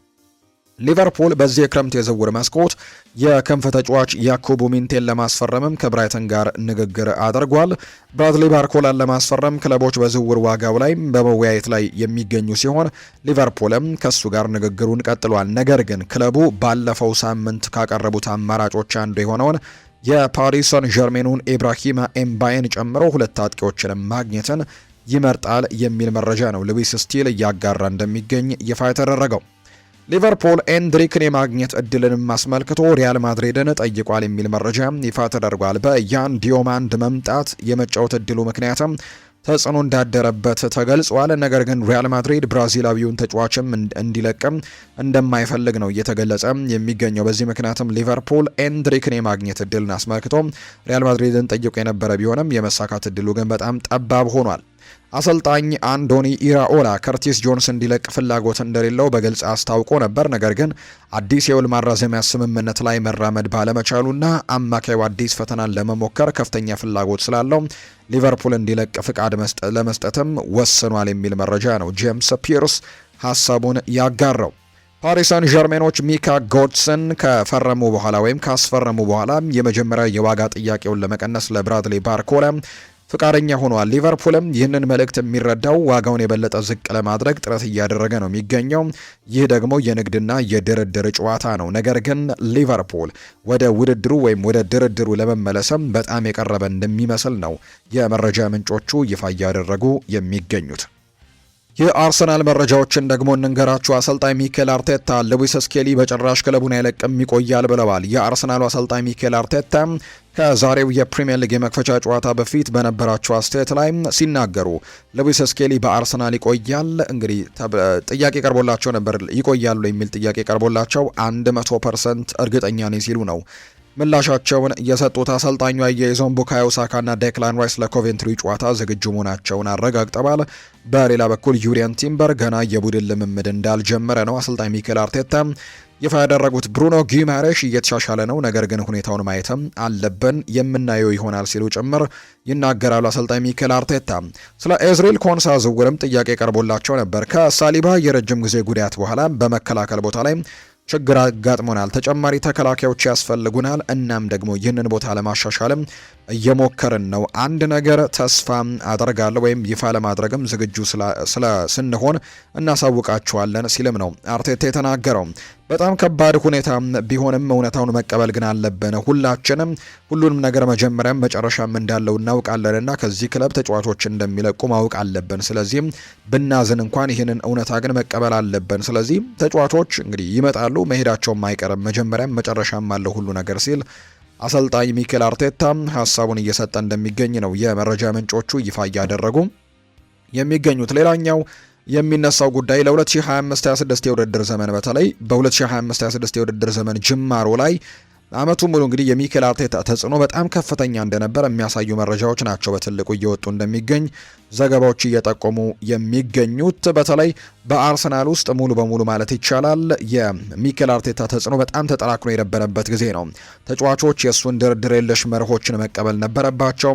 ሊቨርፑል በዚህ የክረምት የዝውውር መስኮት የክንፍ ተጫዋች ያኩቡ ሚንቴን ለማስፈረምም ከብራይተን ጋር ንግግር አድርጓል። ብራድሊ ባርኮላን ለማስፈረም ክለቦች በዝውውር ዋጋው ላይ በመወያየት ላይ የሚገኙ ሲሆን ሊቨርፑልም ከሱ ጋር ንግግሩን ቀጥሏል። ነገር ግን ክለቡ ባለፈው ሳምንት ካቀረቡት አማራጮች አንዱ የሆነውን የፓሪስ ሰን ዠርሜኑን ኢብራሂማ ኤምባዬን ጨምሮ ሁለት አጥቂዎችንም ማግኘትን ይመርጣል የሚል መረጃ ነው ሉዊስ ስቲል እያጋራ እንደሚገኝ ይፋ የተደረገው። ሊቨርፑል ኤንድሪክን የማግኘት እድልንም አስመልክቶ ሪያል ማድሪድን ጠይቋል የሚል መረጃ ይፋ ተደርጓል። በያን ዲዮማንድ መምጣት የመጫወት እድሉ ምክንያትም ተጽዕኖ እንዳደረበት ተገልጿል። ነገር ግን ሪያል ማድሪድ ብራዚላዊውን ተጫዋችም እንዲለቅም እንደማይፈልግ ነው እየተገለጸ የሚገኘው። በዚህ ምክንያትም ሊቨርፑል ኤንድሪክን የማግኘት እድልን አስመልክቶ ሪያል ማድሪድን ጠይቆ የነበረ ቢሆንም የመሳካት እድሉ ግን በጣም ጠባብ ሆኗል። አሰልጣኝ አንዶኒ ኢራኦላ ከርቲስ ጆንስ እንዲለቅ ፍላጎት እንደሌለው በግልጽ አስታውቆ ነበር። ነገር ግን አዲስ የውል ማራዘሚያ ስምምነት ላይ መራመድ ባለመቻሉና አማካዩ አዲስ ፈተናን ለመሞከር ከፍተኛ ፍላጎት ስላለው ሊቨርፑል እንዲለቅ ፍቃድ ለመስጠትም ወስኗል የሚል መረጃ ነው ጄምስ ፒርስ ሀሳቡን ያጋራው። ፓሪስ ሳን ዠርሜኖች ሚካ ጎድስን ከፈረሙ በኋላ ወይም ካስፈረሙ በኋላ የመጀመሪያ የዋጋ ጥያቄውን ለመቀነስ ለብራድሊ ባርኮላ ፍቃደኛ ሆኗል። ሊቨርፑልም ይህንን መልእክት የሚረዳው ዋጋውን የበለጠ ዝቅ ለማድረግ ጥረት እያደረገ ነው የሚገኘው። ይህ ደግሞ የንግድና የድርድር ጨዋታ ነው። ነገር ግን ሊቨርፑል ወደ ውድድሩ ወይም ወደ ድርድሩ ለመመለስም በጣም የቀረበ እንደሚመስል ነው የመረጃ ምንጮቹ ይፋ እያደረጉ የሚገኙት። የአርሰናል መረጃዎችን ደግሞ እንንገራችሁ። አሰልጣኝ ሚኬል አርቴታ ሉዊስ ስኬሊ በጭራሽ ክለቡን አይለቅም ይቆያል ብለዋል። የአርሰናሉ አሰልጣኝ ሚኬል አርቴታ ከዛሬው የፕሪሚየር ሊግ የመክፈቻ ጨዋታ በፊት በነበራቸው አስተያየት ላይ ሲናገሩ ሉዊስ ስኬሊ በአርሰናል ይቆያል። እንግዲህ ጥያቄ ቀርቦላቸው ነበር ይቆያሉ የሚል ጥያቄ ቀርቦላቸው 100% እርግጠኛ ነኝ ሲሉ ነው ምላሻቸውን የሰጡት። አሰልጣኙ አያይዘውን ቡካዮ ሳካና ዴክላን ራይስ ለኮቬንትሪ ጨዋታ ዝግጁ መሆናቸውን አረጋግጠዋል። በሌላ በኩል ዩሪየን ቲምበር ገና የቡድን ልምምድ እንዳልጀመረ ነው አሰልጣኝ ሚኬል አርቴታ ይፋ ያደረጉት። ብሩኖ ጊማሬሽ እየተሻሻለ ነው፣ ነገር ግን ሁኔታውን ማየትም አለብን፣ የምናየው ይሆናል ሲሉ ጭምር ይናገራሉ አሰልጣኝ ሚኬል አርቴታ። ስለ ኤዝሬል ኮንሳ ዝውውርም ጥያቄ ቀርቦላቸው ነበር። ከሳሊባ የረጅም ጊዜ ጉዳት በኋላ በመከላከል ቦታ ላይ ችግር አጋጥሞናል። ተጨማሪ ተከላካዮች ያስፈልጉናል። እናም ደግሞ ይህንን ቦታ ለማሻሻልም እየሞከርን ነው። አንድ ነገር ተስፋ አደርጋለሁ ወይም ይፋ ለማድረግም ዝግጁ ስንሆን እናሳውቃችኋለን ሲልም ነው አርቴታ የተናገረው። በጣም ከባድ ሁኔታ ቢሆንም እውነታውን መቀበል ግን አለብን። ሁላችንም ሁሉንም ነገር መጀመሪያም መጨረሻም እንዳለው እናውቃለንና ከዚህ ክለብ ተጫዋቾች እንደሚለቁ ማወቅ አለብን። ስለዚህም ብናዝን እንኳን ይህንን እውነታ ግን መቀበል አለብን። ስለዚህ ተጫዋቾች እንግዲህ ይመጣሉ፣ መሄዳቸውም አይቀርም፣ መጀመሪያም መጨረሻም አለው ሁሉ ነገር ሲል አሰልጣኝ ሚኬል አርቴታ ሀሳቡን እየሰጠ እንደሚገኝ ነው የመረጃ ምንጮቹ ይፋ እያደረጉ የሚገኙት። ሌላኛው የሚነሳው ጉዳይ ለ2025-26 የውድድር ዘመን በተለይ በ2025-26 የውድድር ዘመን ጅማሮ ላይ አመቱ ሙሉ እንግዲህ የሚኬል አርቴታ ተጽዕኖ በጣም ከፍተኛ እንደነበር የሚያሳዩ መረጃዎች ናቸው በትልቁ እየወጡ እንደሚገኝ ዘገባዎች እየጠቆሙ የሚገኙት። በተለይ በአርሰናል ውስጥ ሙሉ በሙሉ ማለት ይቻላል የሚኬል አርቴታ ተጽዕኖ በጣም ተጠናክሮ የነበረበት ጊዜ ነው። ተጫዋቾች የእሱን ድርድር የለሽ መርሆችን መቀበል ነበረባቸው።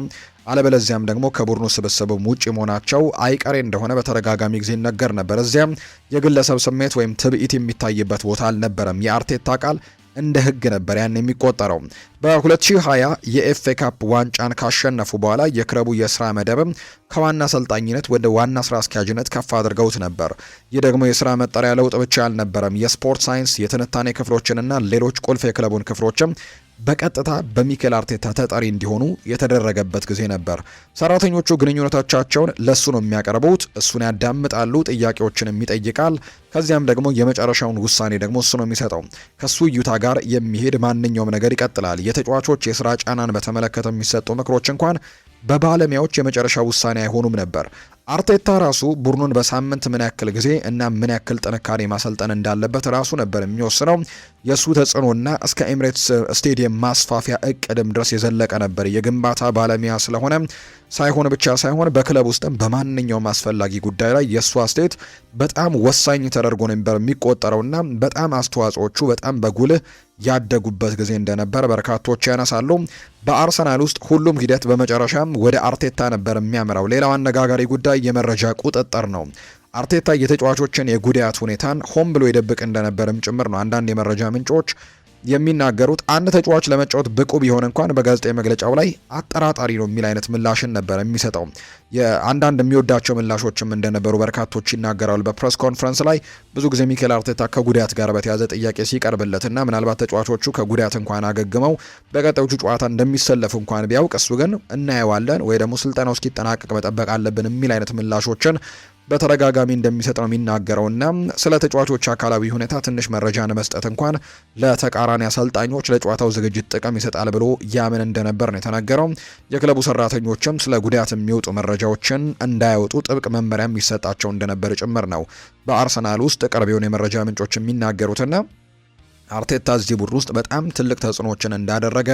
አለበለዚያም ደግሞ ከቡድኑ ስብስብም ውጪ መሆናቸው አይቀሬ እንደሆነ በተደጋጋሚ ጊዜ ይነገር ነበር። እዚያም የግለሰብ ስሜት ወይም ትብኢት የሚታይበት ቦታ አልነበረም። የአርቴታ ቃል እንደ ሕግ ነበር ያን የሚቆጠረው። በ2020 የኤፍኤ ካፕ ዋንጫን ካሸነፉ በኋላ የክለቡ የስራ መደብም ከዋና አሰልጣኝነት ወደ ዋና ስራ አስኪያጅነት ከፍ አድርገውት ነበር። ይህ ደግሞ የስራ መጠሪያ ለውጥ ብቻ አልነበረም። የስፖርት ሳይንስ፣ የትንታኔ ክፍሎችንና ሌሎች ቁልፍ የክለቡን ክፍሎችም በቀጥታ በሚኬል አርቴታ ተጠሪ እንዲሆኑ የተደረገበት ጊዜ ነበር። ሰራተኞቹ ግንኙነቶቻቸውን ለሱ ነው የሚያቀርቡት፣ እሱን ያዳምጣሉ፣ ጥያቄዎችንም ይጠይቃል። ከዚያም ደግሞ የመጨረሻውን ውሳኔ ደግሞ እሱ ነው የሚሰጠው። ከሱ እይታ ጋር የሚሄድ ማንኛውም ነገር ይቀጥላል። የተጫዋቾች የስራ ጫናን በተመለከተ የሚሰጡ ምክሮች እንኳን በባለሙያዎች የመጨረሻ ውሳኔ አይሆኑም ነበር። አርቴታ ራሱ ቡድኑን በሳምንት ምን ያክል ጊዜ እና ምን ያክል ጥንካሬ ማሰልጠን እንዳለበት ራሱ ነበር የሚወስነው። የሱ ተጽዕኖና እስከ ኤምሬትስ ስቴዲየም ማስፋፊያ እቅድም ድረስ የዘለቀ ነበር። የግንባታ ባለሙያ ስለሆነ ብቻ ሳይሆን በክለብ ውስጥም በማንኛውም አስፈላጊ ጉዳይ ላይ የሱ አስተያየት በጣም ወሳኝ ተደርጎ ነበር የሚቆጠረውና በጣም አስተዋጽኦቹ በጣም በጉልህ ያደጉበት ጊዜ እንደነበር በርካቶች ያነሳሉ። በአርሰናል ውስጥ ሁሉም ሂደት በመጨረሻም ወደ አርቴታ ነበር የሚያመራው። ሌላው አነጋጋሪ ጉዳይ የመረጃ ቁጥጥር ነው። አርቴታ የተጫዋቾችን የጉዳት ሁኔታን ሆን ብሎ ይደብቅ እንደነበርም ጭምር ነው አንዳንድ የመረጃ ምንጮች የሚናገሩት። አንድ ተጫዋች ለመጫወት ብቁ ቢሆን እንኳን በጋዜጣዊ መግለጫው ላይ አጠራጣሪ ነው የሚል አይነት ምላሽን ነበር የሚሰጠው። የአንዳንድ የሚወዳቸው ምላሾችም እንደነበሩ በርካቶች ይናገራሉ። በፕሬስ ኮንፈረንስ ላይ ብዙ ጊዜ ሚኬል አርቴታ ከጉዳት ጋር በተያያዘ ጥያቄ ሲቀርብለትና ምናልባት ተጫዋቾቹ ከጉዳት እንኳን አገግመው በቀጣዮቹ ጨዋታ እንደሚሰለፉ እንኳን ቢያውቅ እሱ ግን እናየዋለን ወይ ደግሞ ስልጠናው እስኪጠናቀቅ መጠበቅ አለብን የሚል አይነት ምላሾችን በተደጋጋሚ እንደሚሰጥ ነው የሚናገረውና ስለ ተጫዋቾች አካላዊ ሁኔታ ትንሽ መረጃን መስጠት እንኳን ለተቃራኒ አሰልጣኞች ለጨዋታው ዝግጅት ጥቅም ይሰጣል ብሎ ያምን እንደነበር ነው የተናገረው። የክለቡ ሰራተኞችም ስለ ጉዳት የሚወጡ መረጃዎችን እንዳያወጡ ጥብቅ መመሪያ የሚሰጣቸው እንደነበር ጭምር ነው በአርሰናል ውስጥ ቅርብ የሆኑ የመረጃ ምንጮች የሚናገሩትና አርቴታ እዚህ ቡድን ውስጥ በጣም ትልቅ ተጽዕኖችን እንዳደረገ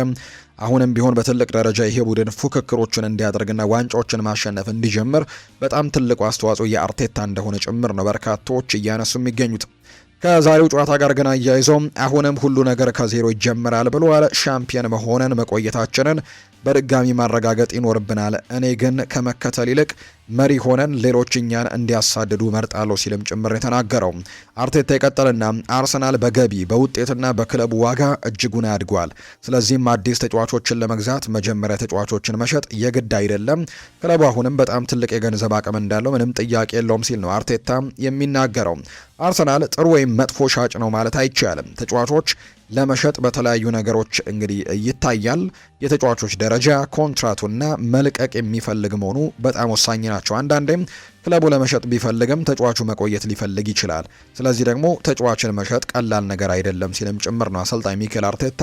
አሁንም ቢሆን በትልቅ ደረጃ ይሄ ቡድን ፉክክሮችን እንዲያደርግና ዋንጫዎችን ማሸነፍ እንዲጀምር በጣም ትልቁ አስተዋጽኦ የአርቴታ እንደሆነ ጭምር ነው በርካቶች እያነሱ የሚገኙት። ከዛሬው ጨዋታ ጋር ግን አያይዘው አሁንም ሁሉ ነገር ከዜሮ ይጀምራል ብለዋል። ሻምፒየን መሆንን መቆየታችንን በድጋሚ ማረጋገጥ ይኖርብናል። እኔ ግን ከመከተል ይልቅ መሪ ሆነን ሌሎች እኛን እንዲያሳድዱ መርጣለሁ ሲልም ጭምር የተናገረው አርቴታ ይቀጥልና አርሰናል በገቢ በውጤትና በክለቡ ዋጋ እጅጉን ያድጓል። ስለዚህም አዲስ ተጫዋቾችን ለመግዛት መጀመሪያ ተጫዋቾችን መሸጥ የግድ አይደለም። ክለቡ አሁንም በጣም ትልቅ የገንዘብ አቅም እንዳለው ምንም ጥያቄ የለውም ሲል ነው አርቴታ የሚናገረው። አርሰናል ጥሩ ወይም መጥፎ ሻጭ ነው ማለት አይቻልም። ተጫዋቾች ለመሸጥ በተለያዩ ነገሮች እንግዲህ ይታያል። የተጫዋቾች ደረጃ፣ ኮንትራቱና መልቀቅ የሚፈልግ መሆኑ በጣም ወሳኝ ናቸው። አንዳንዴም ክለቡ ለመሸጥ ቢፈልግም ተጫዋቹ መቆየት ሊፈልግ ይችላል። ስለዚህ ደግሞ ተጫዋችን መሸጥ ቀላል ነገር አይደለም ሲልም ጭምር ነው አሰልጣኝ ሚኬል አርቴታ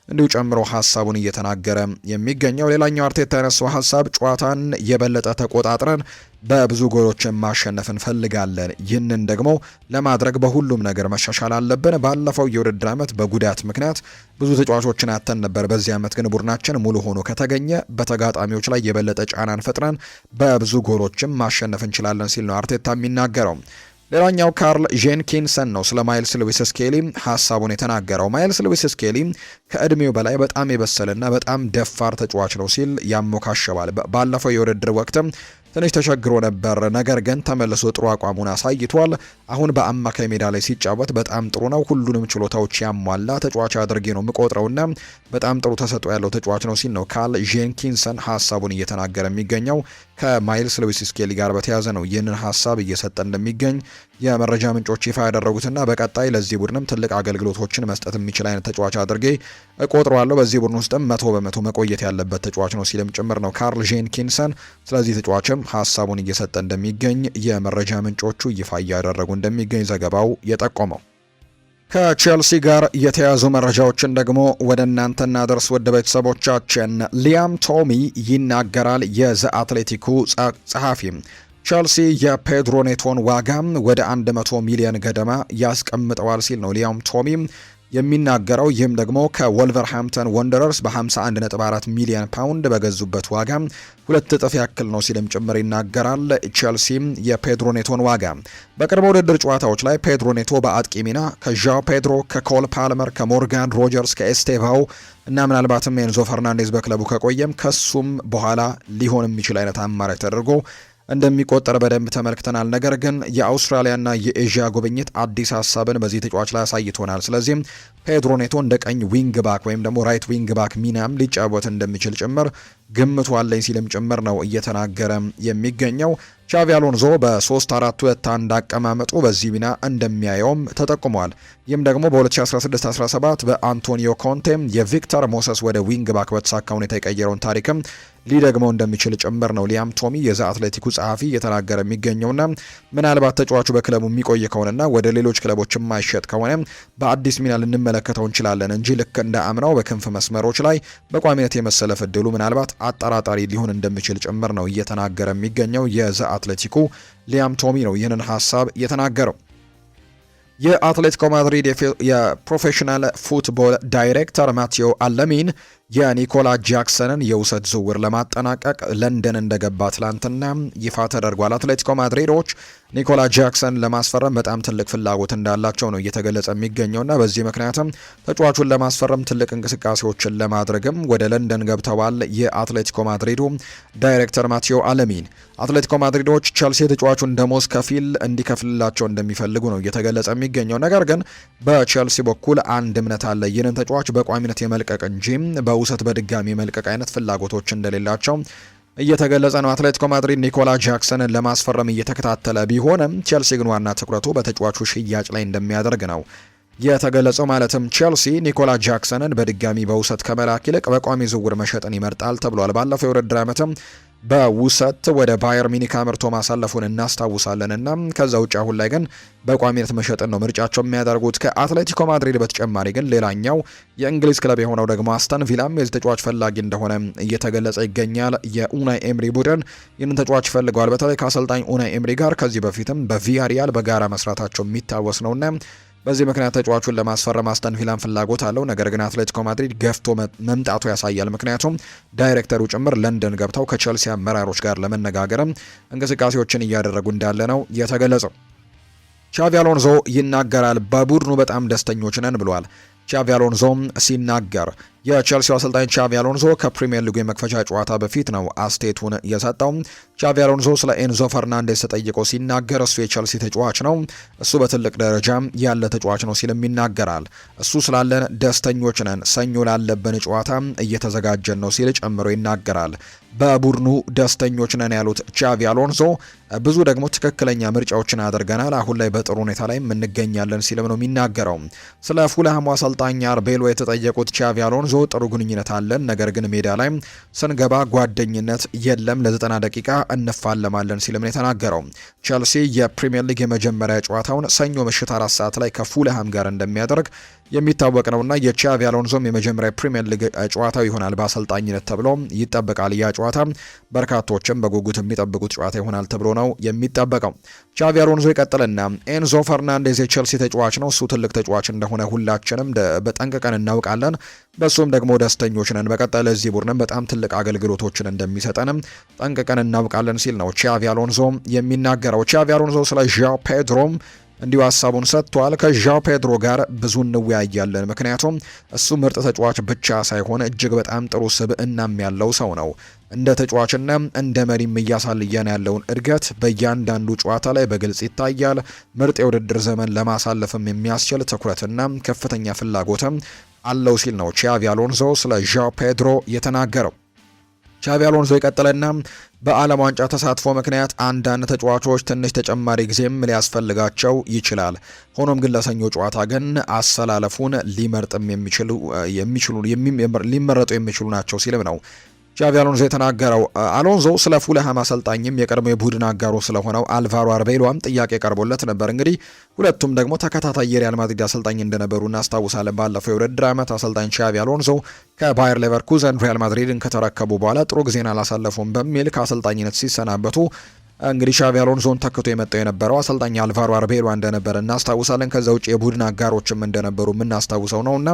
እንዲሁ ጨምሮ ሀሳቡን እየተናገረ የሚገኘው። ሌላኛው አርቴታ ያነሳው ሀሳብ ጨዋታን የበለጠ ተቆጣጥረን በብዙ ጎሎችን ማሸነፍ እንፈልጋለን። ይህንን ደግሞ ለማድረግ በሁሉም ነገር መሻሻል አለብን። ባለፈው የውድድር ዓመት በጉዳት ምክንያት ብዙ ተጫዋቾችን አተን ነበር። በዚህ ዓመት ግን ቡድናችን ሙሉ ሆኖ ከተገኘ በተጋጣሚዎች ላይ የበለጠ ጫናን ፈጥረን በብዙ ጎሎችም ማሸነፍ እንችላለን ሲል ነው አርቴታ የሚናገረው። ሌላኛው ካርል ጄንኪንሰን ነው ስለ ማይልስ ሉዊስ ስኬሊ ሀሳቡን የተናገረው። ማይልስ ሉዊስ ስኬሊ ከእድሜው በላይ በጣም የበሰለና በጣም ደፋር ተጫዋች ነው ሲል ያሞካሸዋል። ባለፈው የውድድር ወቅትም ትንሽ ተቸግሮ ነበር፣ ነገር ግን ተመልሶ ጥሩ አቋሙን አሳይቷል። አሁን በአማካይ ሜዳ ላይ ሲጫወት በጣም ጥሩ ነው። ሁሉንም ችሎታዎች ያሟላ ተጫዋች አድርጌ ነው የምቆጥረውና በጣም ጥሩ ተሰጥኦ ያለው ተጫዋች ነው ሲል ነው ካርል ጄንኪንሰን ሀሳቡን እየተናገረ የሚገኘው። ከማይልስ ሉዊስ ስኬሊ ጋር በተያያዘ ነው ይህንን ሀሳብ እየሰጠ እንደሚገኝ የመረጃ ምንጮች ይፋ ያደረጉትና በቀጣይ ለዚህ ቡድንም ትልቅ አገልግሎቶችን መስጠት የሚችል አይነት ተጫዋች አድርጌ እቆጥረዋለሁ። በዚህ ቡድን ውስጥም 100% መቆየት ያለበት ተጫዋች ነው ሲልም ጭምር ነው ካርል ጄንኪንሰን ስለዚህ ተጫዋችም ሀሳቡን እየሰጠ እንደሚገኝ የመረጃ ምንጮቹ ይፋ እያደረጉ እንደሚገኝ ዘገባው የጠቆመው። ከቼልሲ ጋር የተያዙ መረጃዎችን ደግሞ ወደ እናንተ እናደርስ ውድ ቤተሰቦቻችን። ሊያም ቶሚ ይናገራል። የዘ አትሌቲኩ ጸሐፊ ቼልሲ የፔድሮ ኔቶን ዋጋም ወደ 100 ሚሊዮን ገደማ ያስቀምጠዋል ሲል ነው ሊያም ቶሚ የሚናገረው። ይህም ደግሞ ከወልቨርሃምፕተን ወንደረርስ በ51.4 ሚሊዮን ፓውንድ በገዙበት ዋጋ 2 እጥፍ ያክል ነው ሲልም ጭምር ይናገራል። ቼልሲም የፔድሮ ኔቶን ዋጋ በቅርብ ውድድር ጨዋታዎች ላይ ፔድሮ ኔቶ በአጥቂ ሚና ከዣው ፔድሮ፣ ከኮል ፓልመር፣ ከሞርጋን ሮጀርስ፣ ከኤስቴቫው እና ምናልባትም ኤንዞ ፈርናንዴዝ በክለቡ ከቆየም ከሱም በኋላ ሊሆን የሚችል አይነት አማራጭ ተደርጎ እንደሚቆጠር በደንብ ተመልክተናል። ነገር ግን የአውስትራሊያና የኤዥያ ጉብኝት አዲስ ሀሳብን በዚህ ተጫዋች ላይ አሳይቶናል። ስለዚህም ፔድሮ ኔቶ እንደ ቀኝ ዊንግ ባክ ወይም ደግሞ ራይት ዊንግ ባክ ሚናም ሊጫወት እንደሚችል ጭምር ግምቱ አለኝ ሲልም ጭምር ነው እየተናገረ የሚገኘው። ቻቪ አሎንዞ በ3-4-2 አቀማመጡ በዚህ ሚና እንደሚያየውም ተጠቁሟል። ይህም ደግሞ በ2016-17 በአንቶኒዮ ኮንቴም የቪክተር ሞሰስ ወደ ዊንግ ባክ በተሳካ ሁኔታ የቀየረውን ታሪክም ሊደግመው እንደሚችል ጭምር ነው ሊያም ቶሚ የዛ አትሌቲኩ ጸሐፊ እየተናገረ የሚገኘውና ምናልባት ተጫዋቹ በክለቡ የሚቆይ ከሆነና ወደ ሌሎች ክለቦች የማይሸጥ ከሆነ በአዲስ ሚና ልንመለከተው እንችላለን እንጂ ልክ እንደ አምናው በክንፍ መስመሮች ላይ በቋሚነት የመሰለፍ እድሉ ምናልባት አጠራጣሪ ሊሆን እንደሚችል ጭምር ነው እየተናገረ የሚገኘው። የዛ አትሌቲኩ ሊያም ቶሚ ነው ይህንን ሀሳብ እየተናገረው። የአትሌቲኮ ማድሪድ የፕሮፌሽናል ፉትቦል ዳይሬክተር ማቴዎ አለሚን የኒኮላ ጃክሰንን የውሰት ዝውውር ለማጠናቀቅ ለንደን እንደገባ ትላንትና ይፋ ተደርጓል። አትሌቲኮ ማድሪዶች ኒኮላ ጃክሰን ለማስፈረም በጣም ትልቅ ፍላጎት እንዳላቸው ነው እየተገለጸ የሚገኘውና በዚህ ምክንያትም ተጫዋቹን ለማስፈረም ትልቅ እንቅስቃሴዎችን ለማድረግም ወደ ለንደን ገብተዋል። የአትሌቲኮ ማድሪዱ ዳይሬክተር ማቴዎ አለሚን አትሌቲኮ ማድሪዶች ቸልሲ ተጫዋቹን ደሞዝ ከፊል እንዲከፍልላቸው እንደሚፈልጉ ነው እየተገለጸ የሚገኘው። ነገር ግን በቸልሲ በኩል አንድ እምነት አለ። ይህንን ተጫዋች በቋሚነት የመልቀቅ እንጂ በውሰት በድጋሚ የመልቀቅ አይነት ፍላጎቶች እንደሌላቸው እየተገለጸ ነው። አትሌቲኮ ማድሪድ ኒኮላ ጃክሰንን ለማስፈረም እየተከታተለ ቢሆንም ቸልሲ ግን ዋና ትኩረቱ በተጫዋቹ ሽያጭ ላይ እንደሚያደርግ ነው የተገለጸው። ማለትም ቸልሲ ኒኮላ ጃክሰንን በድጋሚ በውሰት ከመላክ ይልቅ በቋሚ ዝውውር መሸጥን ይመርጣል ተብሏል። ባለፈው የውድድር ዓመትም በውሰት ወደ ባየር ሚኒክ አምርቶ ማሳለፉን እናስታውሳለን እና ከዛ ውጭ አሁን ላይ ግን በቋሚነት መሸጥን ነው ምርጫቸው የሚያደርጉት። ከአትሌቲኮ ማድሪድ በተጨማሪ ግን ሌላኛው የእንግሊዝ ክለብ የሆነው ደግሞ አስተን ቪላም የዚህ ተጫዋች ፈላጊ እንደሆነ እየተገለጸ ይገኛል። የኡናይ ኤምሪ ቡድን ይህንን ተጫዋች ፈልገዋል። በተለይ ከአሰልጣኝ ኡናይ ኤምሪ ጋር ከዚህ በፊትም በቪያሪያል በጋራ መስራታቸው የሚታወስ ነውና በዚህ ምክንያት ተጫዋቹን ለማስፈረም አስተን ቪላን ፍላጎት አለው። ነገር ግን አትሌቲኮ ማድሪድ ገፍቶ መምጣቱ ያሳያል። ምክንያቱም ዳይሬክተሩ ጭምር ለንደን ገብተው ከቸልሲ አመራሮች ጋር ለመነጋገርም እንቅስቃሴዎችን እያደረጉ እንዳለ ነው የተገለጸው። ቻቪ አሎንዞ ይናገራል። በቡድኑ በጣም ደስተኞች ነን ብሏል። ቻቪ አሎንዞ ሲናገር የቸልሲው አሰልጣኝ ቻቪ አሎንዞ ከፕሪሚየር ሊጉ የመክፈቻ ጨዋታ በፊት ነው አስቴቱን የሰጠው። ቻቪ አሎንዞ ስለ ኤንዞ ፈርናንዴስ ተጠይቆ ሲናገር እሱ የቸልሲ ተጫዋች ነው፣ እሱ በትልቅ ደረጃ ያለ ተጫዋች ነው ሲልም ይናገራል። እሱ ስላለን ደስተኞች ነን፣ ሰኞ ላለብን ጨዋታ እየተዘጋጀን ነው ሲል ጨምሮ ይናገራል። በቡድኑ ደስተኞች ነን ያሉት ቻቪ አሎንዞ ብዙ ደግሞ ትክክለኛ ምርጫዎችን አድርገናል፣ አሁን ላይ በጥሩ ሁኔታ ላይ እንገኛለን ሲልም ነው የሚናገረው። ስለ ፉልሃሙ አሰልጣኝ አርቤሎ የተጠየቁት ቻቪ አሎንዞ ጥሩ ግንኙነት አለን፣ ነገር ግን ሜዳ ላይ ስንገባ ጓደኝነት የለም፣ ለ90 ደቂቃ እንፋለማለን ሲልም ነው የተናገረው። ቸልሲ የፕሪሚየር ሊግ የመጀመሪያ ጨዋታውን ሰኞ ምሽት 4 ሰዓት ላይ ከፉልሃም ጋር እንደሚያደርግ የሚታወቅ ነውና የቻቪ አሎንዞም የመጀመሪያ ፕሪሚየር ሊግ ጨዋታው ይሆናል በአሰልጣኝነት ተብሎ ይጠበቃል። ያ ጨዋታ በርካቶችም በጉጉት የሚጠብቁት ጨዋታ ይሆናል ተብሎ ነው የሚጠበቀው። ቻቪ አሎንዞ ይቀጥልና ኤንዞ ፈርናንዴዝ የቸልሲ ተጫዋች ነው፣ እሱ ትልቅ ተጫዋች እንደሆነ ሁላችንም በጠንቅቀን እናውቃለን፣ በሱም ደግሞ ደስተኞች ነን፣ በቀጣይ ለዚህ ቡድንም በጣም ትልቅ አገልግሎቶችን እንደሚሰጠንም ጠንቅቀን እናውቃለን ሲል ነው ቻቪ አሎንዞ የሚናገረው። ቻቪ አሎንዞ ስለ ዣኦ ፔድሮም እንዲሁ ሀሳቡን ሰጥቷል። ከዣኦ ፔድሮ ጋር ብዙ እንወያያለን፣ ምክንያቱም እሱ ምርጥ ተጫዋች ብቻ ሳይሆን እጅግ በጣም ጥሩ ስብዕናም ያለው ሰው ነው። እንደ ተጫዋችና እንደ መሪም እያሳየን ያለውን እድገት በእያንዳንዱ ጨዋታ ላይ በግልጽ ይታያል። ምርጥ የውድድር ዘመን ለማሳለፍም የሚያስችል ትኩረትና ከፍተኛ ፍላጎትም አለው ሲል ነው ቻቪ አሎንዞ ስለ ዣኦ ፔድሮ የተናገረው። ቻቪ አሎንዞ ይቀጥልና በዓለም ዋንጫ ተሳትፎ ምክንያት አንዳንድ ተጫዋቾች ትንሽ ተጨማሪ ጊዜም ሊያስፈልጋቸው ይችላል። ሆኖም ግን ለሰኞ ጨዋታ ግን አሰላለፉን ሊመረጡ የሚችሉ ናቸው ሲልም ነው ቻቪ አሎንዞ የተናገረው። አሎንዞ ስለ ፉልሃም አሰልጣኝም የቀድሞ የቡድን አጋሩ ስለሆነው አልቫሮ አርቤሎም ጥያቄ ቀርቦለት ነበር። እንግዲህ ሁለቱም ደግሞ ተከታታይ የሪያል ማድሪድ አሰልጣኝ እንደነበሩ እናስታውሳለን። ባለፈው የውድድር ዓመት አሰልጣኝ ቻቪ አሎንዞ ከባየር ሌቨርኩዘን ሪያል ማድሪድን ከተረከቡ በኋላ ጥሩ ጊዜን አላሳለፉም በሚል ከአሰልጣኝነት ሲሰናበቱ እንግዲህ ሻቪ አሎንዞን ተክቶ የመጣው የነበረው አሰልጣኝ አልቫሮ አርቤሎ እንደነበረ እናስታውሳለን። ከዛ ውጭ የቡድን አጋሮችም እንደነበሩ የምናስታውሰው ነውና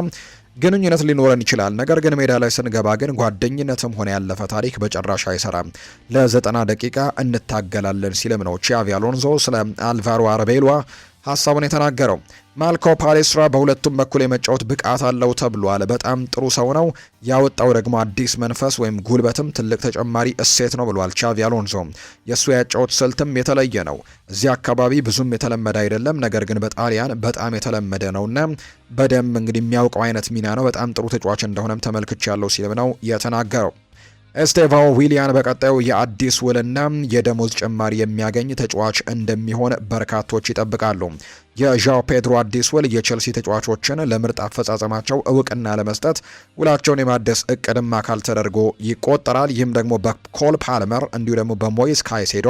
ግንኙነት ሊኖረን ይችላል። ነገር ግን ሜዳ ላይ ስንገባ ግን ጓደኝነትም ሆነ ያለፈ ታሪክ በጭራሽ አይሰራም። ለ90 ደቂቃ እንታገላለን ሲልም ነው ቻቪ አሎንዞ ስለ አልቫሮ አርቤሎ ሀሳቡን የተናገረው። ማልኮ ፓሌስትራ በሁለቱም በኩል የመጫወት ብቃት አለው ተብሏል። በጣም ጥሩ ሰው ነው። ያወጣው ደግሞ አዲስ መንፈስ ወይም ጉልበትም ትልቅ ተጨማሪ እሴት ነው ብሏል ቻቪ አሎንዞ። የእሱ ያጫወት ስልትም የተለየ ነው። እዚህ አካባቢ ብዙም የተለመደ አይደለም፣ ነገር ግን በጣሊያን በጣም የተለመደ ነውና በደንብ እንግዲህ የሚያውቀው አይነት ሚና ነው። በጣም ጥሩ ተጫዋች እንደሆነም ተመልክቻለሁ ሲልም ነው የተናገረው። ኤስቴቫኦ ዊሊያን በቀጣዩ የአዲስ ውልና የደሞዝ ጭማሪ የሚያገኝ ተጫዋች እንደሚሆን በርካቶች ይጠብቃሉ። የዣኦ ፔድሮ አዲስ ውል የቼልሲ ተጫዋቾችን ለምርጥ አፈጻጸማቸው እውቅና ለመስጠት ውላቸውን የማደስ እቅድም አካል ተደርጎ ይቆጠራል። ይህም ደግሞ በኮል ፓልመር እንዲሁ ደግሞ በሞይስ ካይሴዶ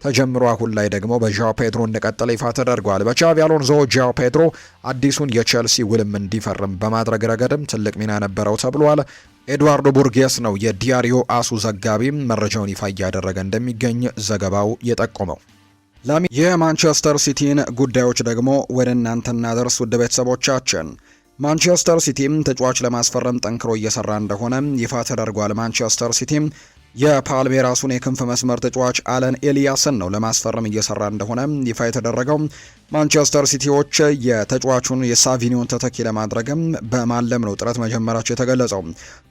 ተጀምሮ አሁን ላይ ደግሞ በዣኦ ፔድሮ እንደቀጠለ ይፋ ተደርጓል። በቻቪ አሎንዞ ዣኦ ፔድሮ አዲሱን የቼልሲ ውልም እንዲፈርም በማድረግ ረገድም ትልቅ ሚና ነበረው ተብሏል። ኤድዋርዶ ቡርጌስ ነው የዲያሪዮ አሱ ዘጋቢ መረጃውን ይፋ እያደረገ እንደሚገኝ ዘገባው የጠቆመው። የማንቸስተር ሲቲን ጉዳዮች ደግሞ ወደ እናንተ እናደርስ ውድ ቤተሰቦቻችን። ማንቸስተር ሲቲም ተጫዋች ለማስፈረም ጠንክሮ እየሰራ እንደሆነ ይፋ ተደርጓል። ማንቸስተር ሲቲም የፓልሜራሱን የክንፍ መስመር ተጫዋች አለን ኤሊያስን ነው ለማስፈረም እየሰራ እንደሆነ ይፋ የተደረገው። ማንቸስተር ሲቲዎች የተጫዋቹን የሳቪኒዮን ተተኪ ለማድረግም በማለም ነው ጥረት መጀመራቸው የተገለጸው።